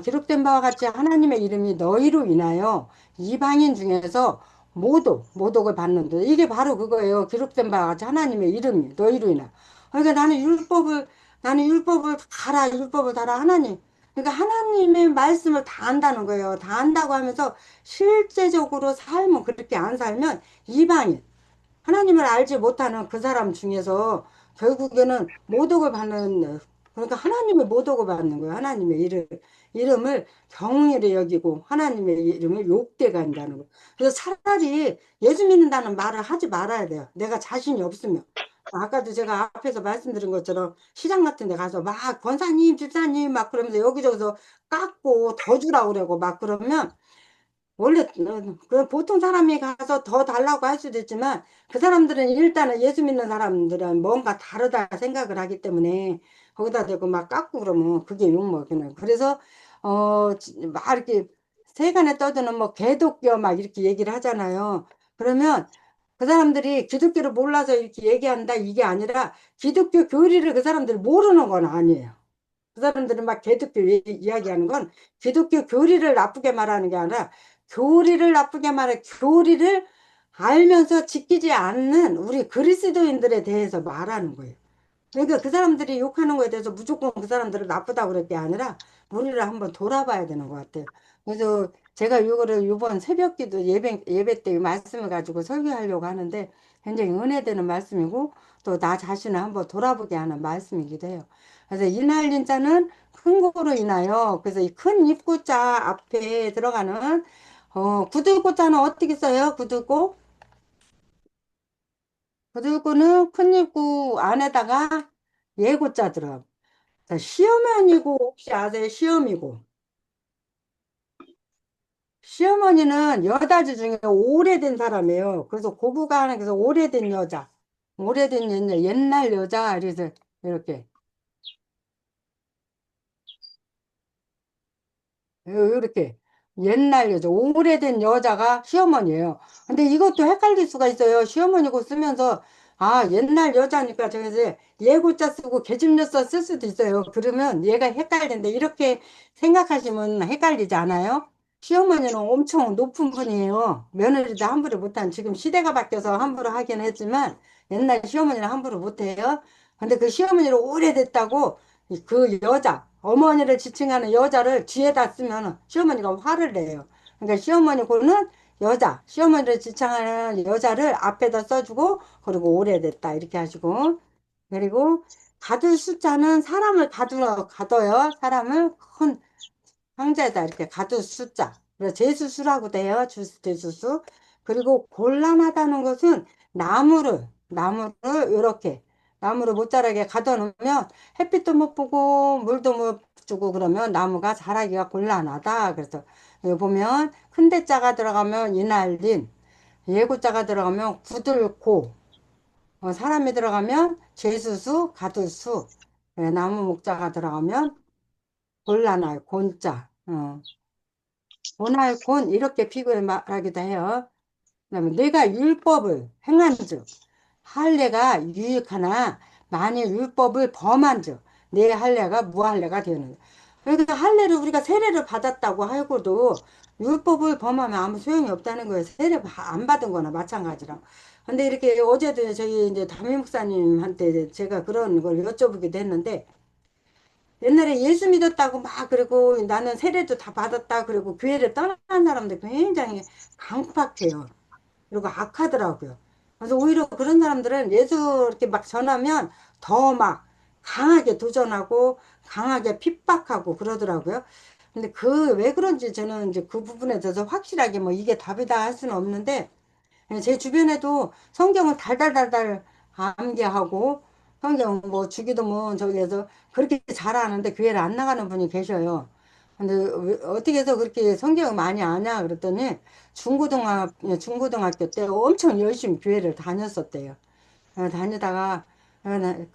기록된 바와 같이 하나님의 이름이 너희로 인하여 이방인 중에서 모독을 받는다. 이게 바로 그거예요. 기록된 바와 같이 하나님의 이름이 너희로 인하여. 그러니까 나는 율법을 가라, 율법을 달아, 하나님. 그러니까 하나님의 말씀을 다 안다는 거예요. 다 안다고 하면서 실제적으로 삶은 그렇게 안 살면 이방인. 하나님을 알지 못하는 그 사람 중에서 결국에는 모독을 받는, 그러니까 하나님의 모독을 받는 거예요. 하나님의 이름을 경외히 여기고 하나님의 이름을 욕되게 한다는 거예요. 그래서 차라리 예수 믿는다는 말을 하지 말아야 돼요. 내가 자신이 없으면. 아까도 제가 앞에서 말씀드린 것처럼 시장 같은 데 가서 막 권사님, 집사님 막 그러면서 여기저기서 깎고 더 주라고 그러고 막 그러면 원래 그 보통 사람이 가서 더 달라고 할 수도 있지만 그 사람들은 일단은 예수 믿는 사람들은 뭔가 다르다 생각을 하기 때문에 거기다 대고 막 깎고 그러면 그게 욕먹이는. 그래서 막 이렇게 세간에 떠드는 뭐 개독교 막 이렇게 얘기를 하잖아요. 그러면 그 사람들이 기독교를 몰라서 이렇게 얘기한다 이게 아니라 기독교 교리를 그 사람들이 모르는 건 아니에요. 그 사람들은 막 기독교 이야기하는 건 기독교 교리를 나쁘게 말하는 게 아니라 교리를 나쁘게 말해 교리를 알면서 지키지 않는 우리 그리스도인들에 대해서 말하는 거예요. 그러니까 그 사람들이 욕하는 거에 대해서 무조건 그 사람들을 나쁘다고 그럴 게 아니라 우리를 한번 돌아봐야 되는 것 같아요. 그래서 제가 이거를 이번 새벽기도 예배 때 말씀을 가지고 설교하려고 하는데 굉장히 은혜되는 말씀이고 또 나 자신을 한번 돌아보게 하는 말씀이기도 해요. 그래서 이날린 자는 큰 거로 인하여 그래서 이 큰 입구자 앞에 들어가는 구들고자는 어떻게 써요? 구들고? 구들고는 큰 입구 안에다가 예고자 들어. 자, 시어머니고 혹시 아세요? 시어미고. 시어머니는 여자들 중에 오래된 사람이에요. 그래서 고부가 그래서 오래된 여자. 오래된 옛날 여자. 그래서 이렇게. 이렇게. 옛날 여자. 오래된 여자가 시어머니예요. 근데 이것도 헷갈릴 수가 있어요. 시어머니고 쓰면서 아, 옛날 여자니까 저기서 예고자 쓰고 계집여자 쓸 수도 있어요. 그러면 얘가 헷갈리는데 이렇게 생각하시면 헷갈리지 않아요? 시어머니는 엄청 높은 분이에요. 며느리도 함부로 못한, 지금 시대가 바뀌어서 함부로 하긴 했지만, 옛날 시어머니는 함부로 못해요. 근데 그 시어머니를 오래됐다고, 그 여자, 어머니를 지칭하는 여자를 뒤에다 쓰면 시어머니가 화를 내요. 그러니까 시어머니고는 여자, 시어머니를 지칭하는 여자를 앞에다 써주고, 그리고 오래됐다, 이렇게 하시고, 그리고 가둘 숫자는 사람을 가둬요. 사람을 큰 황제에다 이렇게 가두 숫자. 그래서 제수수라고 돼요. 제수수. 그리고 곤란하다는 것은 나무를 이렇게 나무를 못 자라게 가둬 놓으면 햇빛도 못 보고 물도 못 주고 그러면 나무가 자라기가 곤란하다. 그래서 여기 보면 큰 대자가 들어가면 이날린, 예고자가 들어가면 구들고, 사람이 들어가면 제수수, 가두수, 나무 목자가 들어가면 곤란할 곤자. 본할곤 이렇게 비교를 말하기도 해요. 그다음에 내가 율법을 행한즉 할례가 유익하나 만일 율법을 범한즉 내 할례가 무할례가 되는. 그러니까 할례를 우리가 세례를 받았다고 하고도 율법을 범하면 아무 소용이 없다는 거예요. 세례 안 받은 거나 마찬가지라. 근데 이렇게 어제도 저희 이제 담임 목사님한테 제가 그런 걸 여쭤보기도 했는데 옛날에 예수 믿었다고 막 그리고 나는 세례도 다 받았다 그리고 교회를 떠난 사람들 굉장히 강팍해요. 그리고 악하더라고요. 그래서 오히려 그런 사람들은 예수 이렇게 막 전하면 더 막 강하게 도전하고 강하게 핍박하고 그러더라고요. 근데 그 왜 그런지 저는 이제 그 부분에 대해서 확실하게 뭐 이게 답이다 할 수는 없는데 제 주변에도 성경을 달달달달 암기하고 성경 뭐 주기도문 저기에서 그렇게 잘하는데 교회를 안 나가는 분이 계셔요. 근데 어떻게 해서 그렇게 성경을 많이 아냐 그랬더니 중고등학교 때 엄청 열심히 교회를 다녔었대요. 다니다가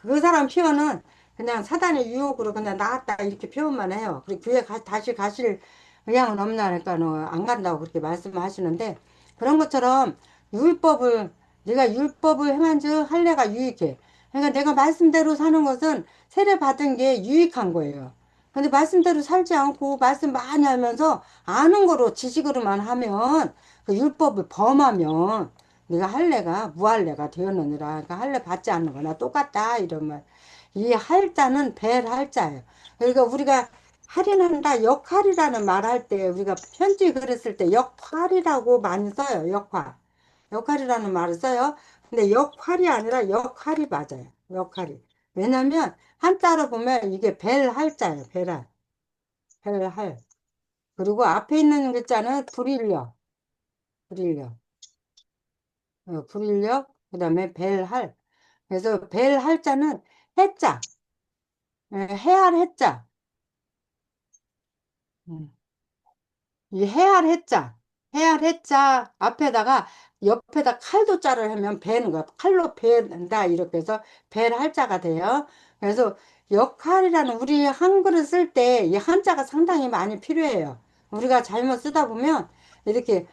그 사람 표현은 그냥 사단의 유혹으로 그냥 나왔다 이렇게 표현만 해요. 그리고 교회 다시 가실 의향은 없나 하니까 안 간다고 그렇게 말씀하시는데 그런 것처럼 율법을 네가 율법을 행한즉 할례가 유익해. 그러니까 내가 말씀대로 사는 것은 세례 받은 게 유익한 거예요. 근데 말씀대로 살지 않고 말씀 많이 하면서 아는 거로 지식으로만 하면 그 율법을 범하면 네가 할례가 무할례가 되었느니라. 그러니까 할례 받지 않는 거나 똑같다 이런 말. 이 할자는 벨 할자예요. 그러니까 우리가 할인한다 역할이라는 말 할 때 우리가 편지 그랬을 때 역할이라고 많이 써요. 역할. 역할이라는 말을 써요. 근데 역할이 아니라 역할이 맞아요. 역할이. 왜냐면 한자로 보면 이게 벨 할자예요. 벨할. 벨할. 그리고 앞에 있는 글자는 불인력. 불인력. 불인력. 그다음에 벨할. 그래서 벨할 자는 해자. 해할 해자. 음. 이 해할 해자. 해할 해자 앞에다가 옆에다 칼도 자를 하면 베는 거야. 칼로 베는다. 이렇게 해서 벨 할자가 돼요. 그래서 역할이라는 우리 한글을 쓸 때 이 한자가 상당히 많이 필요해요. 우리가 잘못 쓰다 보면 이렇게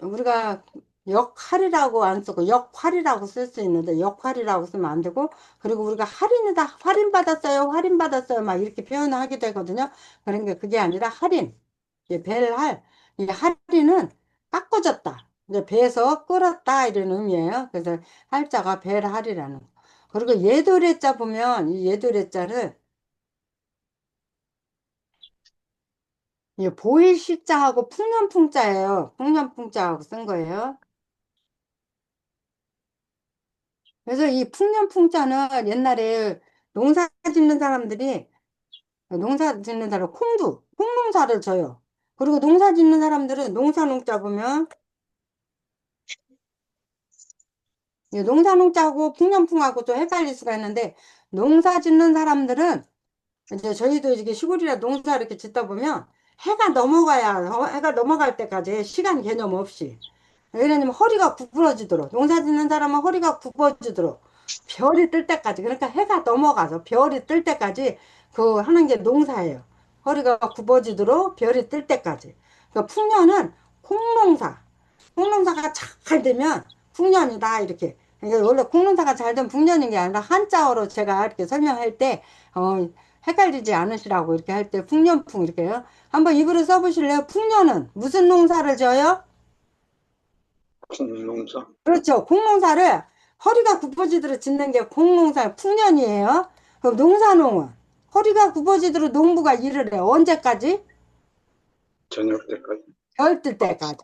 우리가 역할이라고 안 쓰고 역할이라고 쓸 수 있는데 역할이라고 쓰면 안 되고 그리고 우리가 할인이다 할인 받았어요 막 이렇게 표현을 하게 되거든요. 그러니까 그게 아니라 할인 벨할 이 할인은 깎아줬다 이제 배에서 끌었다 이런 의미예요. 그래서 할자가 벨할이라는 거. 그리고 예도래자 보면 이 예도래자를 이 보일시자하고 풍년풍자예요. 풍년풍자하고 쓴 거예요. 그래서 이 풍년풍자는 옛날에 농사 짓는 사람들이 농사 짓는 사람 콩농사를 져요. 그리고 농사 짓는 사람들은 농사농자 보면 이 농사농자하고 풍년풍하고 또 헷갈릴 수가 있는데 농사 짓는 사람들은 이제 저희도 이렇게 시골이라 농사 이렇게 짓다 보면 해가 넘어갈 때까지 시간 개념 없이 왜냐면 허리가 구부러지도록 농사 짓는 사람은 허리가 굽어지도록 별이 뜰 때까지 그러니까 해가 넘어가서 별이 뜰 때까지 그 하는 게 농사예요. 허리가 굽어지도록 별이 뜰 때까지. 그러니까 풍년은 콩농사. 콩농사가 잘 되면 풍년이다 이렇게. 그러니까 원래 콩농사가 잘 되면 풍년인 게 아니라 한자어로 제가 이렇게 설명할 때 헷갈리지 않으시라고 이렇게 할 때 풍년풍 이렇게 해요. 한번 입으로 써보실래요? 풍년은 무슨 농사를 져요? 콩농사. 그렇죠. 공농사를 허리가 굽어지도록 짓는 게 공농사 풍년이에요. 그럼 농사농은 허리가 굽어지도록 농부가 일을 해. 언제까지? 저녁 때까지. 별 뜰 때까지.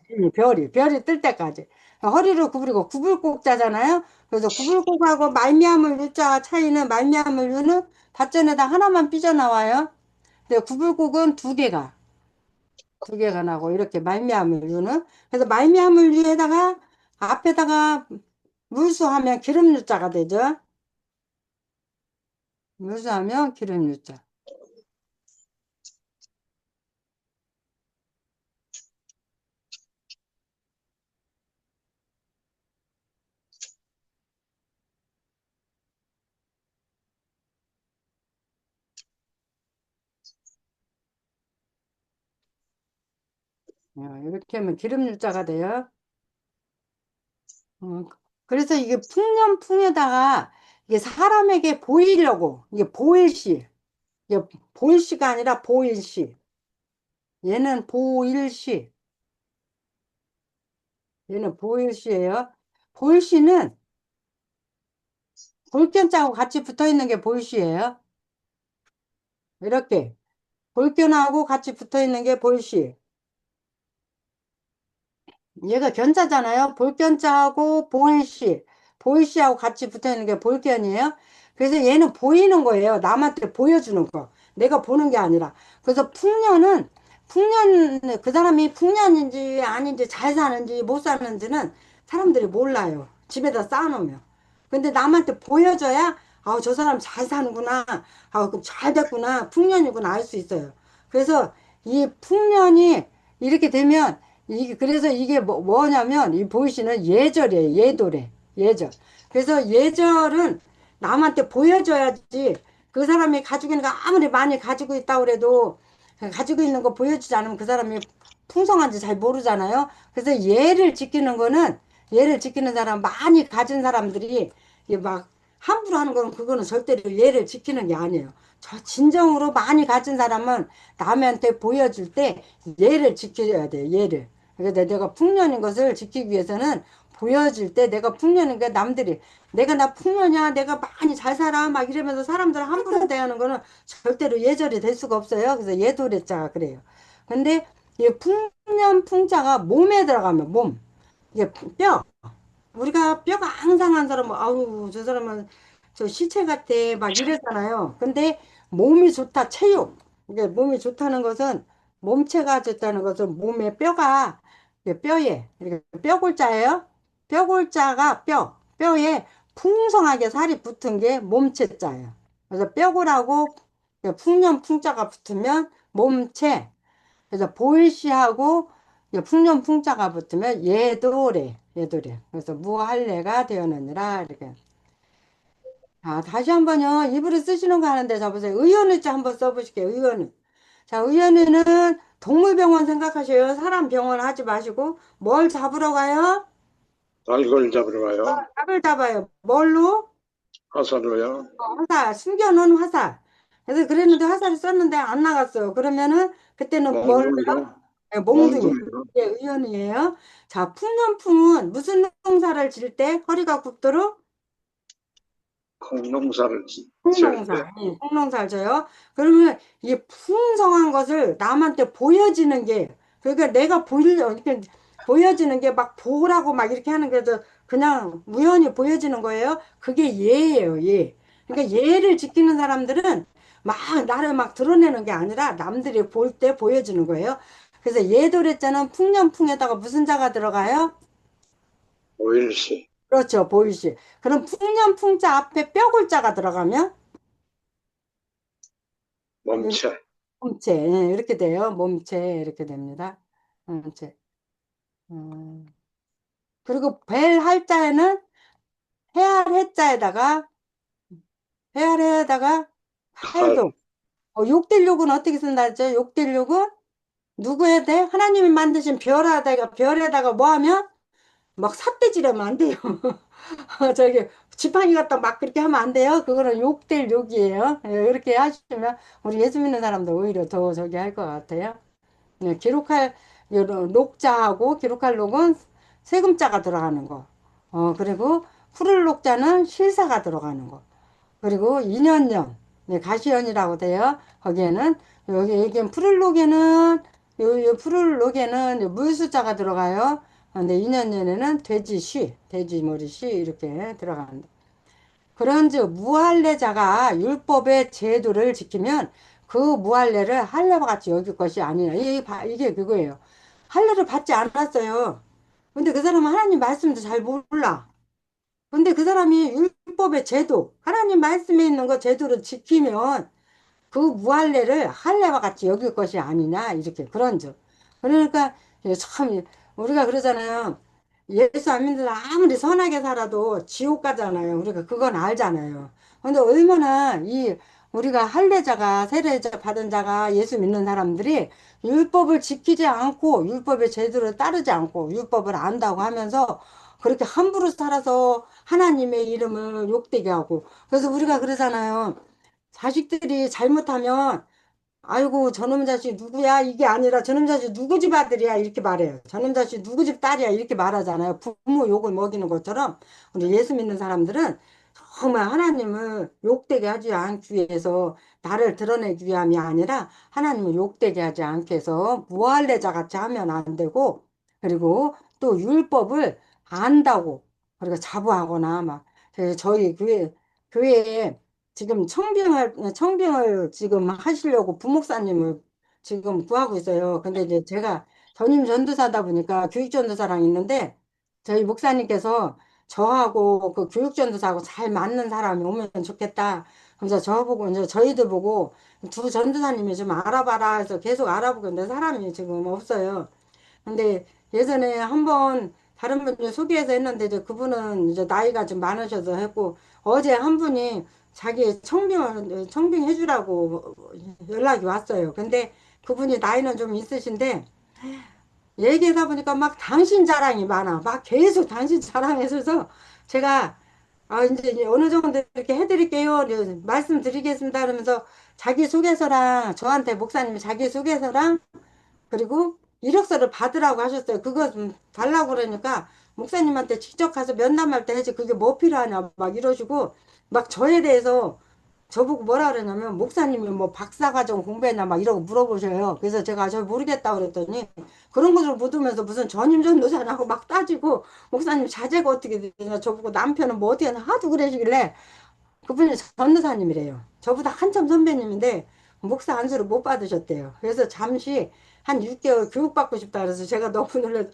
별이 뜰 때까지. 허리를 구부리고 구불꼭자잖아요. 그래서 구불꼭하고 말미암을 유자 차이는 말미암을 유는 닷전에다 하나만 삐져나와요. 근데 구불꼭은 두 개가 나고 이렇게 말미암을 유는 그래서 말미암을 유에다가 앞에다가 물수하면 기름 유자가 되죠. 물수하면 기름 유자. 이렇게 하면 기름 유자가 돼요. 그래서 이게 풍년풍에다가 이게 사람에게 보이려고 이게 보일시 이게 보일시가 아니라 보일시 얘는 보일시 얘는 보일시예요. 보일시는 볼견자하고 같이 붙어 있는 게 보일시예요. 이렇게 볼견하고 같이 붙어 있는 게 보일시. 얘가 견자잖아요. 볼견자하고 보일시하고 같이 붙어 있는 게 볼견이에요. 그래서 얘는 보이는 거예요. 남한테 보여주는 거. 내가 보는 게 아니라. 그래서 그 사람이 풍년인지 아닌지 잘 사는지 못 사는지는 사람들이 몰라요. 집에다 쌓아놓으면. 근데 남한테 보여줘야, 저 사람 잘 사는구나. 그럼 잘 됐구나. 풍년이구나. 알 수 있어요. 그래서 이 풍년이 이렇게 되면 그래서 이게 뭐냐면, 이 보이시는 예절이에요. 예도래. 예절. 그래서 예절은 남한테 보여줘야지 그 사람이 가지고 있는 거 아무리 많이 가지고 있다고 그래도 가지고 있는 거 보여주지 않으면 그 사람이 풍성한지 잘 모르잖아요. 그래서 예를 지키는 사람, 많이 가진 사람들이 이게 막 함부로 하는 건 그거는 절대로 예를 지키는 게 아니에요. 저 진정으로 많이 가진 사람은 남한테 보여줄 때 예를 지켜야 돼, 예를. 그래서 내가 풍년인 것을 지키기 위해서는 보여줄 때 내가 풍년인 게 남들이 내가 나 풍년이야 내가 많이 잘 살아 막 이러면서 사람들을 함부로 대하는 거는 절대로 예절이 될 수가 없어요. 그래서 예도래자가 그래요. 근데 이 풍년 풍자가 몸에 들어가면 이게 뼈 우리가 뼈가 항상한 사람은 아우 저 사람은 저 시체 같아 막 이랬잖아요. 근데 몸이 좋다 체육 이게 몸이 좋다는 것은 몸체가 좋다는 것은 몸에 뼈가 이게 뼈에 이렇게 뼈골자예요. 뼈골자가 뼈에 풍성하게 살이 붙은 게 몸체자예요. 그래서 뼈골하고 풍년 풍자가 붙으면 몸체. 그래서 보일시하고 풍년 풍자가 붙으면 예도래. 그래서 무할례가 되었느니라 이렇게. 다시 한번요. 입으로 쓰시는 거 하는데 잡으세요. 의원의자 한번 써보실게요. 의원의. 자, 의원의는 동물병원 생각하셔요. 사람 병원 하지 마시고 뭘 잡으러 가요? 닭을 잡으러 가요. 닭을 잡아요. 뭘로? 화살로요. 화살, 숨겨놓은 화살. 그래서 그랬는데 화살을 썼는데 안 나갔어요. 그러면은 그때는 뭘로? 몽둥이로. 네, 몽둥이. 몽둥이로. 예, 의원이에요. 자, 풍년풍은 무슨 농사를 질 때 허리가 굽도록? 콩농사를 지을 때 콩농사, 콩농사를 져요. 그러면 이 풍성한 것을 남한테 보여지는 게, 그러니까 내가 이렇게 보여지는 게 막 보라고 막 이렇게 하는 게도 그냥 우연히 보여지는 거예요. 그게 예예요, 예. 그러니까 예를 지키는 사람들은 막 나를 막 드러내는 게 아니라 남들이 볼 때 보여주는 거예요. 그래서 예도래자는 풍년풍에다가 무슨 자가 들어가요? 오일시, 그렇죠, 보이시. 그럼 풍년풍자 앞에 뼈골자가 들어가면 몸체, 몸체, 예, 이렇게 돼요. 몸체, 이렇게 됩니다. 몸체. 음. 그리고 벨 할자에는 해할 해자에다가, 해할 해에다가 칼, 팔도. 욕딜욕은 어떻게 쓴다 했죠? 욕딜욕은 누구에 대? 하나님이 만드신 별에다가 뭐 하면? 막 삿대질하면 안 돼요. 저기, 지팡이 갖다 막 그렇게 하면 안 돼요. 그거는 욕이에요. 예, 이렇게 하시면 우리 예수 믿는 사람도 오히려 더 저기 할 것 같아요. 네, 기록할 녹자하고 기록할 녹은 세금자가 들어가는 거. 그리고 푸를 녹자는 실사가 들어가는 거. 그리고 인연령, 네, 가시연이라고 돼요. 거기에는 여기엔 푸를 녹에는 요 푸를 녹에는 물수자가 들어가요. 근데 인연년에는 돼지 머리 쉬 이렇게 들어간다. 그런즉 무할례자가 율법의 제도를 지키면 그 무할례를 할례와 같이 여길 것이 아니라 이게 그거예요. 할례를 받지 않았어요. 근데 그 사람은 하나님 말씀도 잘 몰라. 근데 그 사람이 율법의 제도, 하나님 말씀에 있는 거 제도를 지키면 그 무할례를 할례와 같이 여길 것이 아니냐 이렇게 그런 점. 그러니까 참 우리가 그러잖아요. 예수 안 믿는 사람 아무리 선하게 살아도 지옥 가잖아요. 우리가 그건 알잖아요. 근데 얼마나 이 우리가 할례자가 세례자 받은 자가 예수 믿는 사람들이 율법을 지키지 않고 율법의 제도를 따르지 않고 율법을 안다고 하면서 그렇게 함부로 살아서 하나님의 이름을 욕되게 하고 그래서 우리가 그러잖아요. 자식들이 잘못하면 아이고 저놈 자식 누구야 이게 아니라 저놈 자식 누구 집 아들이야 이렇게 말해요. 저놈 자식 누구 집 딸이야 이렇게 말하잖아요. 부모 욕을 먹이는 것처럼 우리 예수 믿는 사람들은 정말 하나님을 욕되게 하지 않기 위해서 나를 드러내기 위함이 아니라 하나님을 욕되게 하지 않기 위해서 무할례자 같이 하면 안 되고 그리고 또 율법을 안다고 그리고 자부하거나 막 저희 교회에 지금 청빙을 지금 하시려고 부목사님을 지금 구하고 있어요. 근데 이제 제가 전임 전도사다 보니까 교육전도사랑 있는데 저희 목사님께서 저하고 그 교육전도사하고 잘 맞는 사람이 오면 좋겠다. 그래서 저보고 이제 저희들 보고 두 전도사님이 좀 알아봐라 해서 계속 알아보고 있는데 사람이 지금 없어요. 근데 예전에 한번 다른 분을 소개해서 했는데 이제 그분은 이제 나이가 좀 많으셔서 했고 어제 한 분이 자기 청빙해 주라고 연락이 왔어요. 근데 그분이 나이는 좀 있으신데 얘기하다 보니까 막 당신 자랑이 많아. 막 계속 당신 자랑해서 제가 이제 어느 정도 이렇게 해드릴게요. 이제 말씀드리겠습니다. 그러면서 자기소개서랑 저한테 목사님이 자기소개서랑 그리고 이력서를 받으라고 하셨어요. 그거 좀 달라고 그러니까 목사님한테 직접 가서 면담할 때 해지 그게 뭐 필요하냐 막 이러시고 막 저에 대해서 저보고 뭐라 그러냐면 목사님이 뭐 박사과정 공부했나 막 이러고 물어보셔요. 그래서 제가 저 모르겠다 그랬더니 그런 것을 묻으면서 무슨 전임 전도사라고 막 따지고 목사님 자제가 어떻게 되냐 저보고 남편은 뭐 어떻게 하나 하도 그러시길래 그분이 전도사님이래요. 저보다 한참 선배님인데 목사 안수를 못 받으셨대요. 그래서 잠시 한 6개월 교육받고 싶다 그래서 제가 너무 놀라서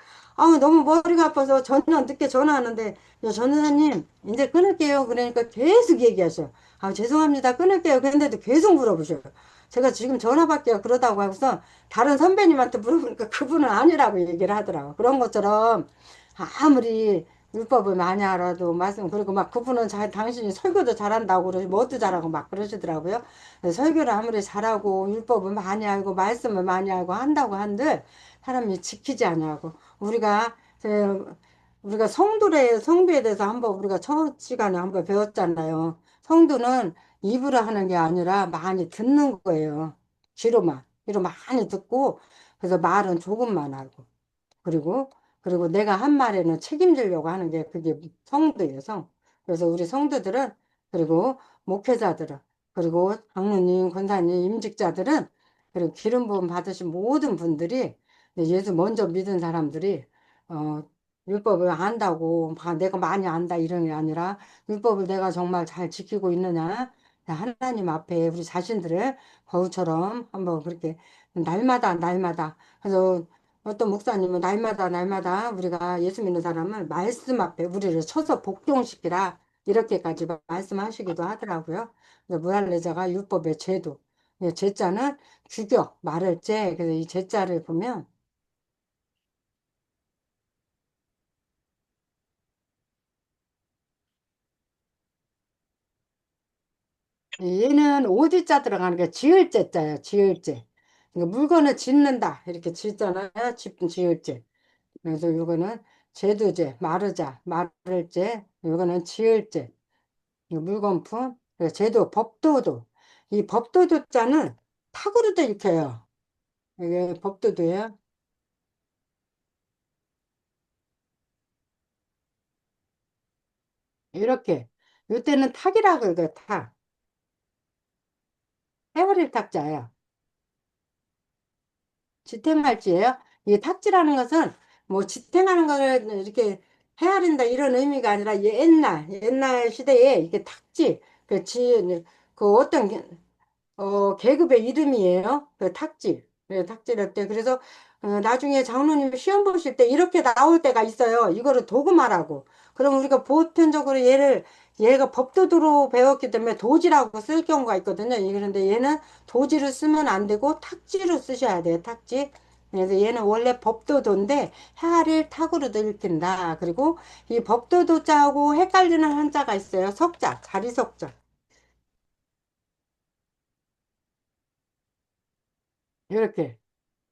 너무 머리가 아파서 전혀 늦게 전화하는데 전도사님 이제 끊을게요. 그러니까 계속 얘기하셔. 죄송합니다. 끊을게요. 그런데도 계속 물어보셔요. 제가 지금 전화 받게요. 그러다고 하고서 다른 선배님한테 물어보니까 그분은 아니라고 얘기를 하더라고. 그런 것처럼 아무리 율법을 많이 알아도 말씀 그리고 막 그분은 당신이 설교도 잘한다고 그러시 뭐도 잘하고 막 그러시더라고요. 설교를 아무리 잘하고 율법을 많이 알고 말씀을 많이 알고 한다고 한들 사람이 지키지 않냐고 우리가 성도에 대해서 한번 우리가 첫 시간에 한번 배웠잖아요. 성도는 입으로 하는 게 아니라 많이 듣는 거예요. 귀로 많이 듣고 그래서 말은 조금만 하고 그리고 내가 한 말에는 책임지려고 하는 게 그게 성도예요, 성. 그래서 우리 성도들은 그리고 목회자들은, 그리고 장로님, 권사님, 임직자들은, 그리고 기름 부음 받으신 모든 분들이 예수 먼저 믿은 사람들이 어, 율법을 안다고 내가 많이 안다 이런 게 아니라 율법을 내가 정말 잘 지키고 있느냐 하나님 앞에 우리 자신들을 거울처럼 한번 그렇게 날마다 그래서 어떤 목사님은 날마다 우리가 예수 믿는 사람은 말씀 앞에 우리를 쳐서 복종시키라 이렇게까지 말씀하시기도 하더라고요. 무할례자가 율법의 죄도 죄자는 규격 말할 죄 그래서 이 죄자를 보면 얘는 오디자 들어가는 게 지을 죄자예요. 지을 죄. 그러니까 물건을 짓는다 이렇게 짓잖아요. 지을 죄. 그래서 이거는 제도제, 마르자, 마를제, 이거는 지을제, 물건품, 그리고 제도, 법도도. 이 법도도자는 탁으로도 읽혀요. 이게 법도도예요. 이렇게. 이때는 탁이라고 읽어요, 탁. 해버릴 탁자예요. 지탱할지예요. 이 탁지라는 것은 뭐 지탱하는 거를 이렇게 헤아린다 이런 의미가 아니라 옛날 시대에 이게 탁지, 그 어떤 계급의 이름이에요. 그 탁질. 네, 탁질할 때. 그래서, 나중에 장로님 시험 보실 때 이렇게 나올 때가 있어요. 이거를 도금하라고. 그럼 우리가 보편적으로 얘가 법도도로 배웠기 때문에 도지라고 쓸 경우가 있거든요. 그런데 얘는 도지를 쓰면 안 되고 탁지로 쓰셔야 돼요. 탁지. 그래서 얘는 원래 법도도인데 해아를 탁으로도 읽힌다. 그리고 이 법도도자하고 헷갈리는 한자가 있어요. 석자, 자리석자. 이렇게.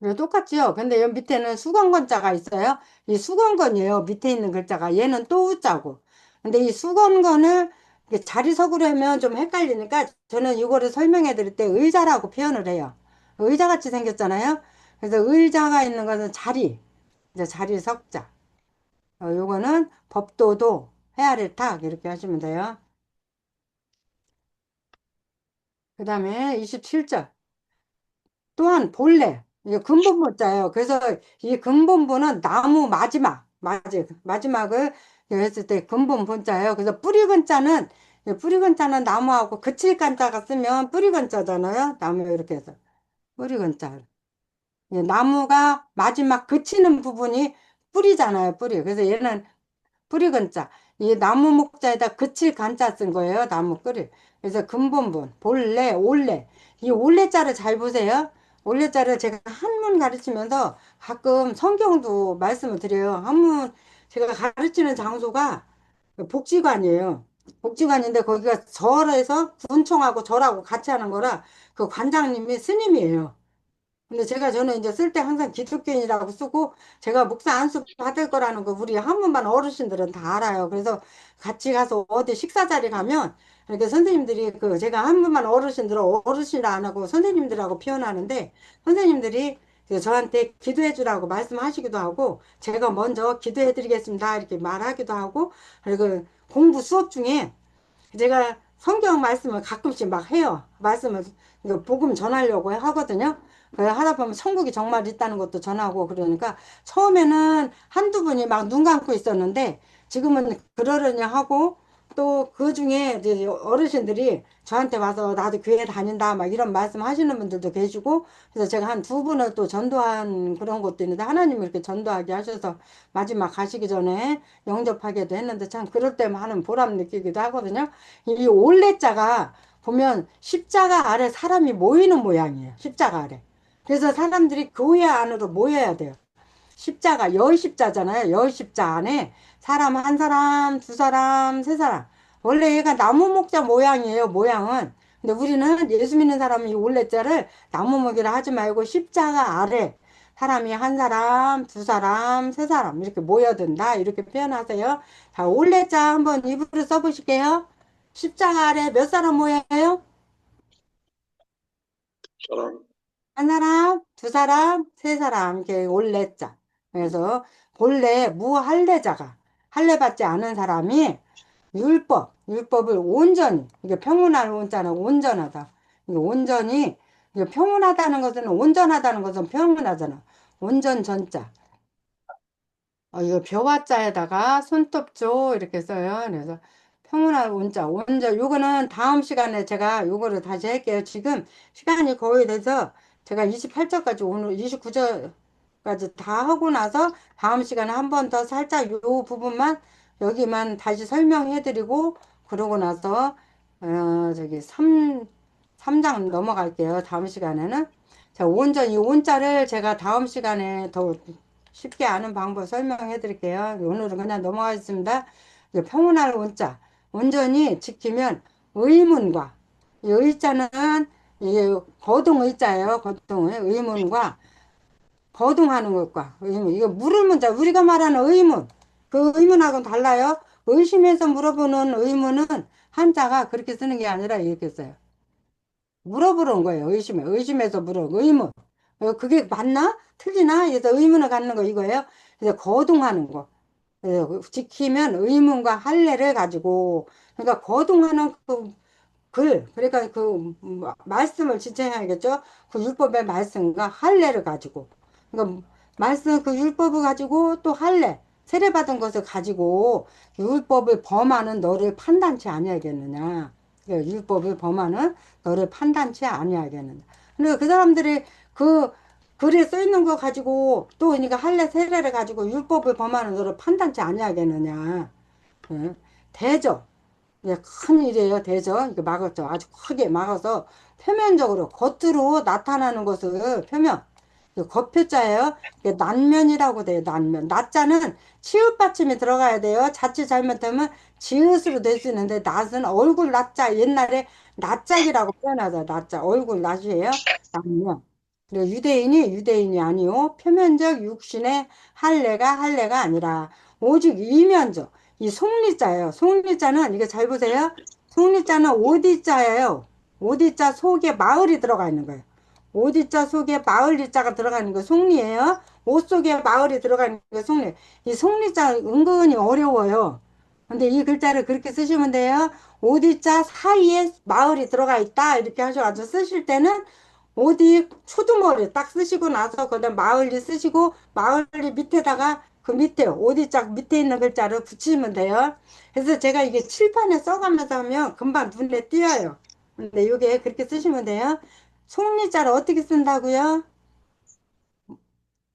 네, 똑같지요. 근데 여기 밑에는 수건건자가 있어요. 이 수건건이에요. 밑에 있는 글자가. 얘는 또 우자고. 근데 이 수건건을 이렇게 자리석으로 하면 좀 헷갈리니까 저는 이거를 설명해 드릴 때 의자라고 표현을 해요. 의자같이 생겼잖아요. 그래서 의자가 있는 것은 자리. 이제 자리석자. 요거는 법도도, 헤아릴 탁 이렇게 하시면 돼요. 그 다음에 27절. 또한 본래 이게 근본문자예요. 그래서 이 근본문은 나무 마지막을 했을 때 근본 본자예요. 그래서 뿌리 근자는 나무하고 그칠 간자가 쓰면 뿌리 근자잖아요. 나무 이렇게 해서 뿌리 근자. 나무가 마지막 그치는 부분이 뿌리잖아요. 뿌리. 그래서 얘는 뿌리근자. 이 나무 목자에다 그칠 간자 쓴 거예요. 나무 끓일. 그래서 근본분, 본래, 올래. 이 올래자를 잘 보세요. 올래자를 제가 한문 가르치면서 가끔 성경도 말씀을 드려요. 한문 제가 가르치는 장소가 복지관이에요. 복지관인데 거기가 절에서 군청하고 절하고 같이 하는 거라 그 관장님이 스님이에요. 근데 저는 이제 쓸 때 항상 기독교인이라고 쓰고 제가 목사 안수 받을 거라는 거 우리 한문반 어르신들은 다 알아요. 그래서 같이 가서 어디 식사 자리 가면 이렇게 선생님들이 제가 한문반 어르신들은 어르신이라 안 하고 선생님들하고 표현하는데 선생님들이 저한테 기도해 주라고 말씀하시기도 하고 제가 먼저 기도해 드리겠습니다 이렇게 말하기도 하고 그리고 공부 수업 중에 제가 성경 말씀을 가끔씩 막 해요. 이거 복음 전하려고 하거든요. 하다 보면 천국이 정말 있다는 것도 전하고 그러니까 처음에는 한두 분이 막 눈 감고 있었는데 지금은 그러려니 하고 또 그 중에 이제 어르신들이 저한테 와서 나도 교회 다닌다 막 이런 말씀 하시는 분들도 계시고 그래서 제가 한 두 분을 또 전도한 그런 것도 있는데 하나님이 이렇게 전도하게 하셔서 마지막 가시기 전에 영접하게도 했는데 참 그럴 때만은 보람 느끼기도 하거든요. 이 올레자가 보면 십자가 아래 사람이 모이는 모양이에요. 십자가 아래. 그래서 사람들이 교회 안으로 모여야 돼요. 십자가, 여십자잖아요. 여십자 안에 사람 한 사람, 두 사람, 세 사람. 원래 얘가 나무 목자 모양이에요, 모양은. 근데 우리는 예수 믿는 사람이 이 올레자를 나무 목이라 하지 말고 십자가 아래 사람이 한 사람, 두 사람, 세 사람 이렇게 모여든다. 이렇게 표현하세요. 자, 올레자 한번 입으로 써보실게요. 십자가 아래 몇 사람 모여요? 저는 한 사람, 두 사람, 세 사람, 이렇게 올레자. 그래서 본래 무할례자가 할례 받지 않은 사람이 율법을 온전히, 이게 평온할 온자는 온전하다. 이게 온전히, 이게 평온하다는 것은 온전하다는 것은 평온하잖아. 온전 전자. 이거 벼와자에다가 손톱조 이렇게 써요. 그래서 평온한 온자, 요거는 다음 시간에 제가 요거를 다시 할게요. 지금 시간이 거의 돼서 제가 28절까지 오늘 29절까지 다 하고 나서 다음 시간에 한 번 더 살짝 요 부분만 여기만 다시 설명해 드리고 그러고 나서 저기 3장 넘어갈게요. 다음 시간에는. 자, 이 온자를 제가 다음 시간에 더 쉽게 아는 방법 설명해 드릴게요. 오늘은 그냥 넘어가겠습니다. 이제 평온할 원자, 온전히 지키면 의문과, 이 의자는 이게 거동 의자예요. 거동의 의문과 거동하는 것과 의문. 이거 물을 문자, 우리가 말하는 의문, 그 의문하고는 달라요. 의심해서 물어보는 의문은 한자가 그렇게 쓰는 게 아니라 이렇게 써요. 물어보는 거예요. 의심해서 의문. 그게 맞나? 틀리나? 그래서 의문을 갖는 거 이거예요. 그래서 거동하는 거. 지키면 의문과 할례를 가지고, 그러니까 거동하는 그러니까 말씀을 지켜야겠죠? 그 율법의 말씀과 할례를 가지고. 그러니까 말씀, 그 율법을 가지고 또 할례, 세례받은 것을 가지고 율법을 범하는 너를 판단치 아니하겠느냐. 율법을 범하는 너를 판단치 아니하겠느냐. 그러니까 그 사람들이 그 글에 써 있는 거 가지고 또 그러니까 할례 세례를 가지고 율법을 범하는 너를 판단치 아니하겠느냐. 예. 대저. 예, 큰 일이에요, 대저. 이거 막았죠. 아주 크게 막아서 표면적으로, 겉으로 나타나는 것을 표면. 이거 겉표자예요. 이게 난면이라고 돼요, 난면. 낮자는 치읓 받침이 들어가야 돼요. 자칫 잘못하면 지읒으로 될 수 있는데, 낫은 얼굴 낮자. 옛날에 낯짝이라고 표현하자, 낯짝. 얼굴 낯이에요. 난면. 그리고 유대인이 아니요. 표면적 육신의 할례가 아니라, 오직 이면적. 이 속리자예요. 속리자는 이게 잘 보세요. 속리자는 오디자예요. 오디자 속에 마을이 들어가 있는 거예요. 오디자 속에 마을 리자가 들어가 있는 거 속리예요. 옷 속에 마을이 들어가 있는 거 속리. 이 속리자 은근히 어려워요. 근데 이 글자를 그렇게 쓰시면 돼요. 오디자 사이에 마을이 들어가 있다. 이렇게 하셔가지고 쓰실 때는 어디 초두머리 딱 쓰시고 나서 그다음 마을리 쓰시고 마을리 밑에다가 그 밑에 어디짝 밑에 있는 글자를 붙이면 돼요. 그래서 제가 이게 칠판에 써가면서 하면 금방 눈에 띄어요. 근데 이게 그렇게 쓰시면 돼요. 속리자를 어떻게 쓴다고요?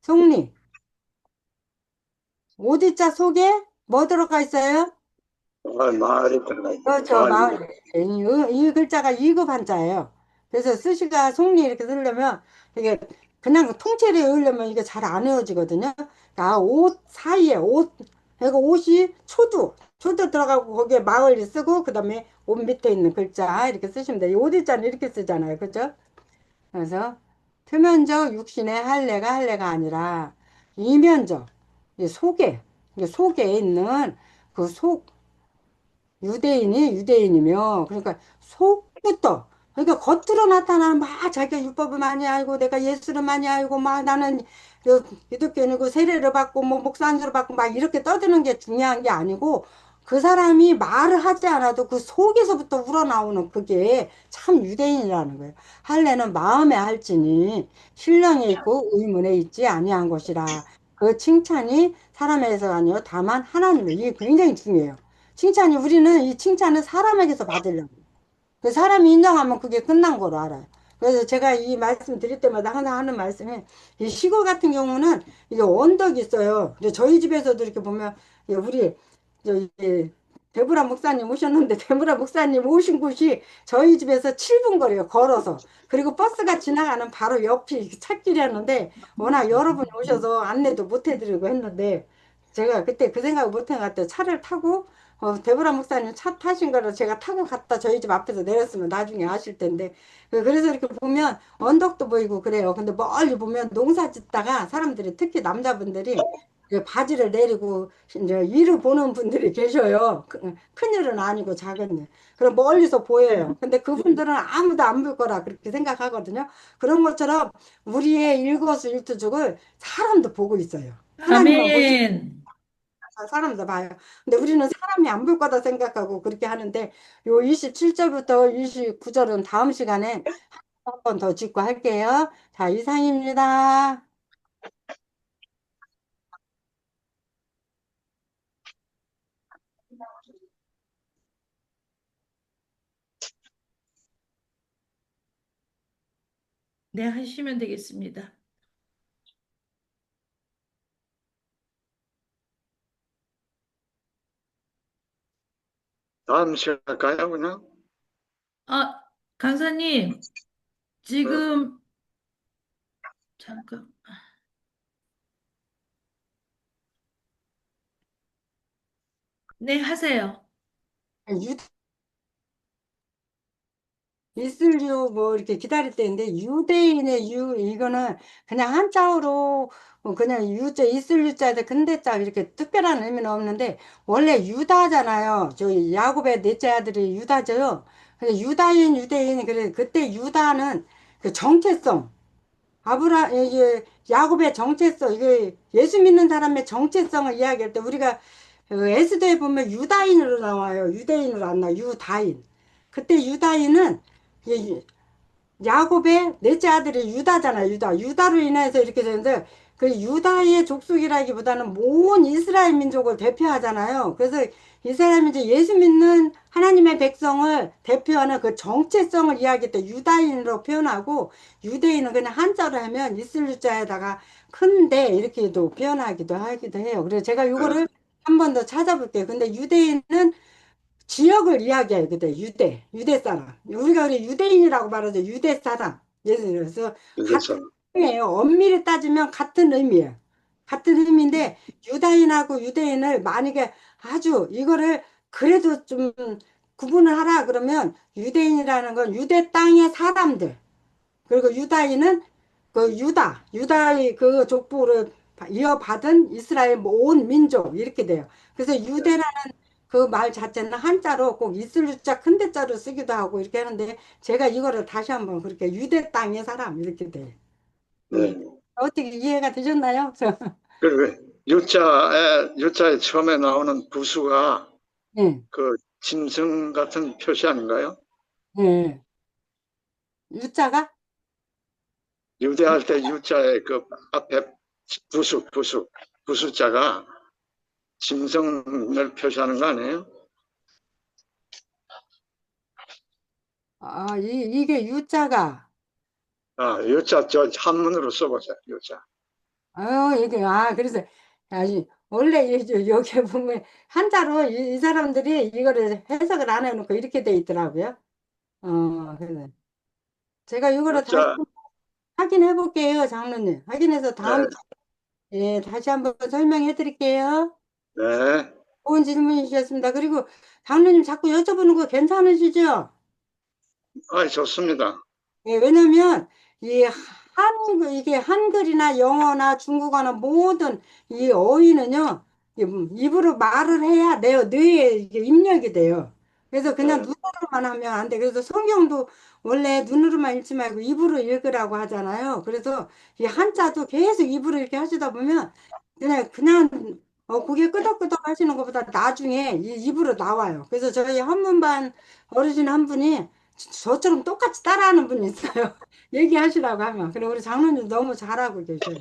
속리. 어디자 속에 뭐 들어가 있어요? 말이 들어가 있고, 그렇죠. 말이. 마을. 이 글자가 2급 한자예요. 그래서 쓰시가 속리 이렇게 쓰려면 이게 그냥 통째로 외우려면 이게 잘 안 외워지거든요. 옷 사이에 그리고 옷이 초두 들어가고 거기에 마을이 쓰고 그다음에 옷 밑에 있는 글자 이렇게 쓰시면 돼요. 옷 있잖아요. 이렇게 쓰잖아요. 그죠? 그래서 표면적 육신의 할례가 아니라 이면적 이게 속에 있는 그속 유대인이며, 그러니까 속부터, 그러니까 겉으로 나타나는 막 자기가 율법을 많이 알고, 내가 예수를 많이 알고, 막 나는 기독교인이고, 세례를 받고, 뭐, 목사 안수를 받고, 막 이렇게 떠드는 게 중요한 게 아니고, 그 사람이 말을 하지 않아도 그 속에서부터 우러나오는 그게 참 유대인이라는 거예요. 할례는 마음에 할지니 신령에 있고 의문에 있지 아니한 것이라. 그 칭찬이 사람에서 아니요 다만 하나님의 이게 굉장히 중요해요. 칭찬이 우리는 이 칭찬을 사람에게서 받으려고. 그 사람이 인정하면 그게 끝난 거로 알아요. 그래서 제가 이 말씀 드릴 때마다 항상 하는 말씀이 이 시골 같은 경우는 이게 언덕이 있어요. 근데 저희 집에서도 이렇게 보면 우리 저기 데브라 목사님 오셨는데 데브라 목사님 오신 곳이 저희 집에서 7분 거리예요. 걸어서. 그리고 버스가 지나가는 바로 옆이 찻길이었는데 워낙 여러분이 오셔서 안내도 못 해드리고 했는데 제가 그때 그 생각을 못 한 것 같아요. 차를 타고 데보라 목사님 차 타신 거를 제가 타고 갔다 저희 집 앞에서 내렸으면 나중에 아실 텐데. 그래서 이렇게 보면 언덕도 보이고 그래요. 근데 멀리 보면 농사 짓다가 사람들이 특히 남자분들이 그 바지를 내리고 이제 위를 보는 분들이 계셔요. 큰 일은 아니고 작은 일. 그럼 멀리서 보여요. 근데 그분들은 아무도 안 볼 거라 그렇게 생각하거든요. 그런 것처럼 우리의 일거수일투족을 사람도 보고 있어요. 하나님만 보시 아멘. 사람도 봐요. 근데 우리는 사람이 안 볼 거다 생각하고 그렇게 하는데 요 27절부터 29절은 다음 시간에 한 번 더 짚고 할게요. 자, 이상입니다. 네, 하시면 되겠습니다. 다음 시간 할까요, 그냥? 아, 강사님, 네. 지금, 잠깐, 네, 하세요. 있을요 뭐 이렇게 기다릴 때인데 유대인의 유 이거는 그냥 한자어로 그냥 유자 있을 유자인데 근대자 이렇게 특별한 의미는 없는데 원래 유다잖아요. 저희 야곱의 넷째 아들이 유다죠. 근데 유다인 유대인 그래 그때 유다는 그 정체성 이게 야곱의 정체성 이게 예수 믿는 사람의 정체성을 이야기할 때 우리가 에스더에 보면 유다인으로 나와요. 유대인으로 안 나와. 유다인. 그때 유다인은 야곱의 넷째 아들이 유다잖아요. 유다로 인해서 이렇게 되는데 그 유다의 족속이라기보다는 온 이스라엘 민족을 대표하잖아요. 그래서 이스라엘 민족 예수 믿는 하나님의 백성을 대표하는 그 정체성을 이야기할 때 유다인으로 표현하고 유대인은 그냥 한자로 하면 이슬 유자에다가 큰데 이렇게도 표현하기도 하기도 해요. 그래서 제가 네. 이거를 한 번 더 찾아볼게요. 근데 유대인은 지역을 이야기해요. 그때 유대 사람. 우리가 그래 유대인이라고 말하죠. 유대 사람. 예를 들어서 같은 그렇죠. 의미예요. 엄밀히 따지면 같은 의미예요. 같은 의미인데 유다인하고 유대인을 만약에 아주 이거를 그래도 좀 구분을 하라 그러면 유대인이라는 건 유대 땅의 사람들. 그리고 유다인은 그 유다의 그 족보를 이어받은 이스라엘 온 민족 이렇게 돼요. 그래서 유대라는 그 말 자체는 한자로 꼭 있을 유자 큰 대자로 쓰기도 하고 이렇게 하는데 제가 이거를 다시 한번 그렇게 유대 땅의 사람 이렇게 돼. 네. 어떻게 이해가 되셨나요? 그 유자에 처음에 나오는 부수가 예, 그 짐승 같은 표시 아닌가요? 예. 유자가 유대할 때 유자의 그 앞에 부수자가 짐승을 표시하는 거 아니에요? 이게 유자가 유자 저 한문으로 써보세요. 유자. 이게 그래서 원래 여기 보면 한자로 이 사람들이 이거를 해석을 안 해놓고 이렇게 돼 있더라고요. 그래서 제가 이거를 다시 유자. 확인해 볼게요, 장로님. 확인해서 네. 예, 다시 한번 설명해 드릴게요. 네. 좋은 질문이셨습니다. 그리고 장로님 자꾸 여쭤보는 거 괜찮으시죠? 좋습니다. 예, 왜냐면 이게 한글이나 영어나 중국어나 모든 이 어휘는요 입으로 말을 해야 뇌에 이게 입력이 돼요. 그래서 그냥 네. 눈으로만 하면 안 돼. 그래서 성경도 원래 눈으로만 읽지 말고 입으로 읽으라고 하잖아요. 그래서 이 한자도 계속 입으로 이렇게 하시다 보면 그냥 고개 끄덕끄덕 하시는 것보다 나중에 이 입으로 나와요. 그래서 저희 한문반 어르신 한 분이 저처럼 똑같이 따라하는 분이 있어요. 얘기하시라고 하면. 그리고 우리 장로님 너무 잘하고 계셔요.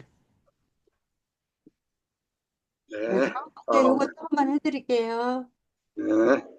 네, 네. 다음 주에 요거 또 한번 해드릴게요. 네.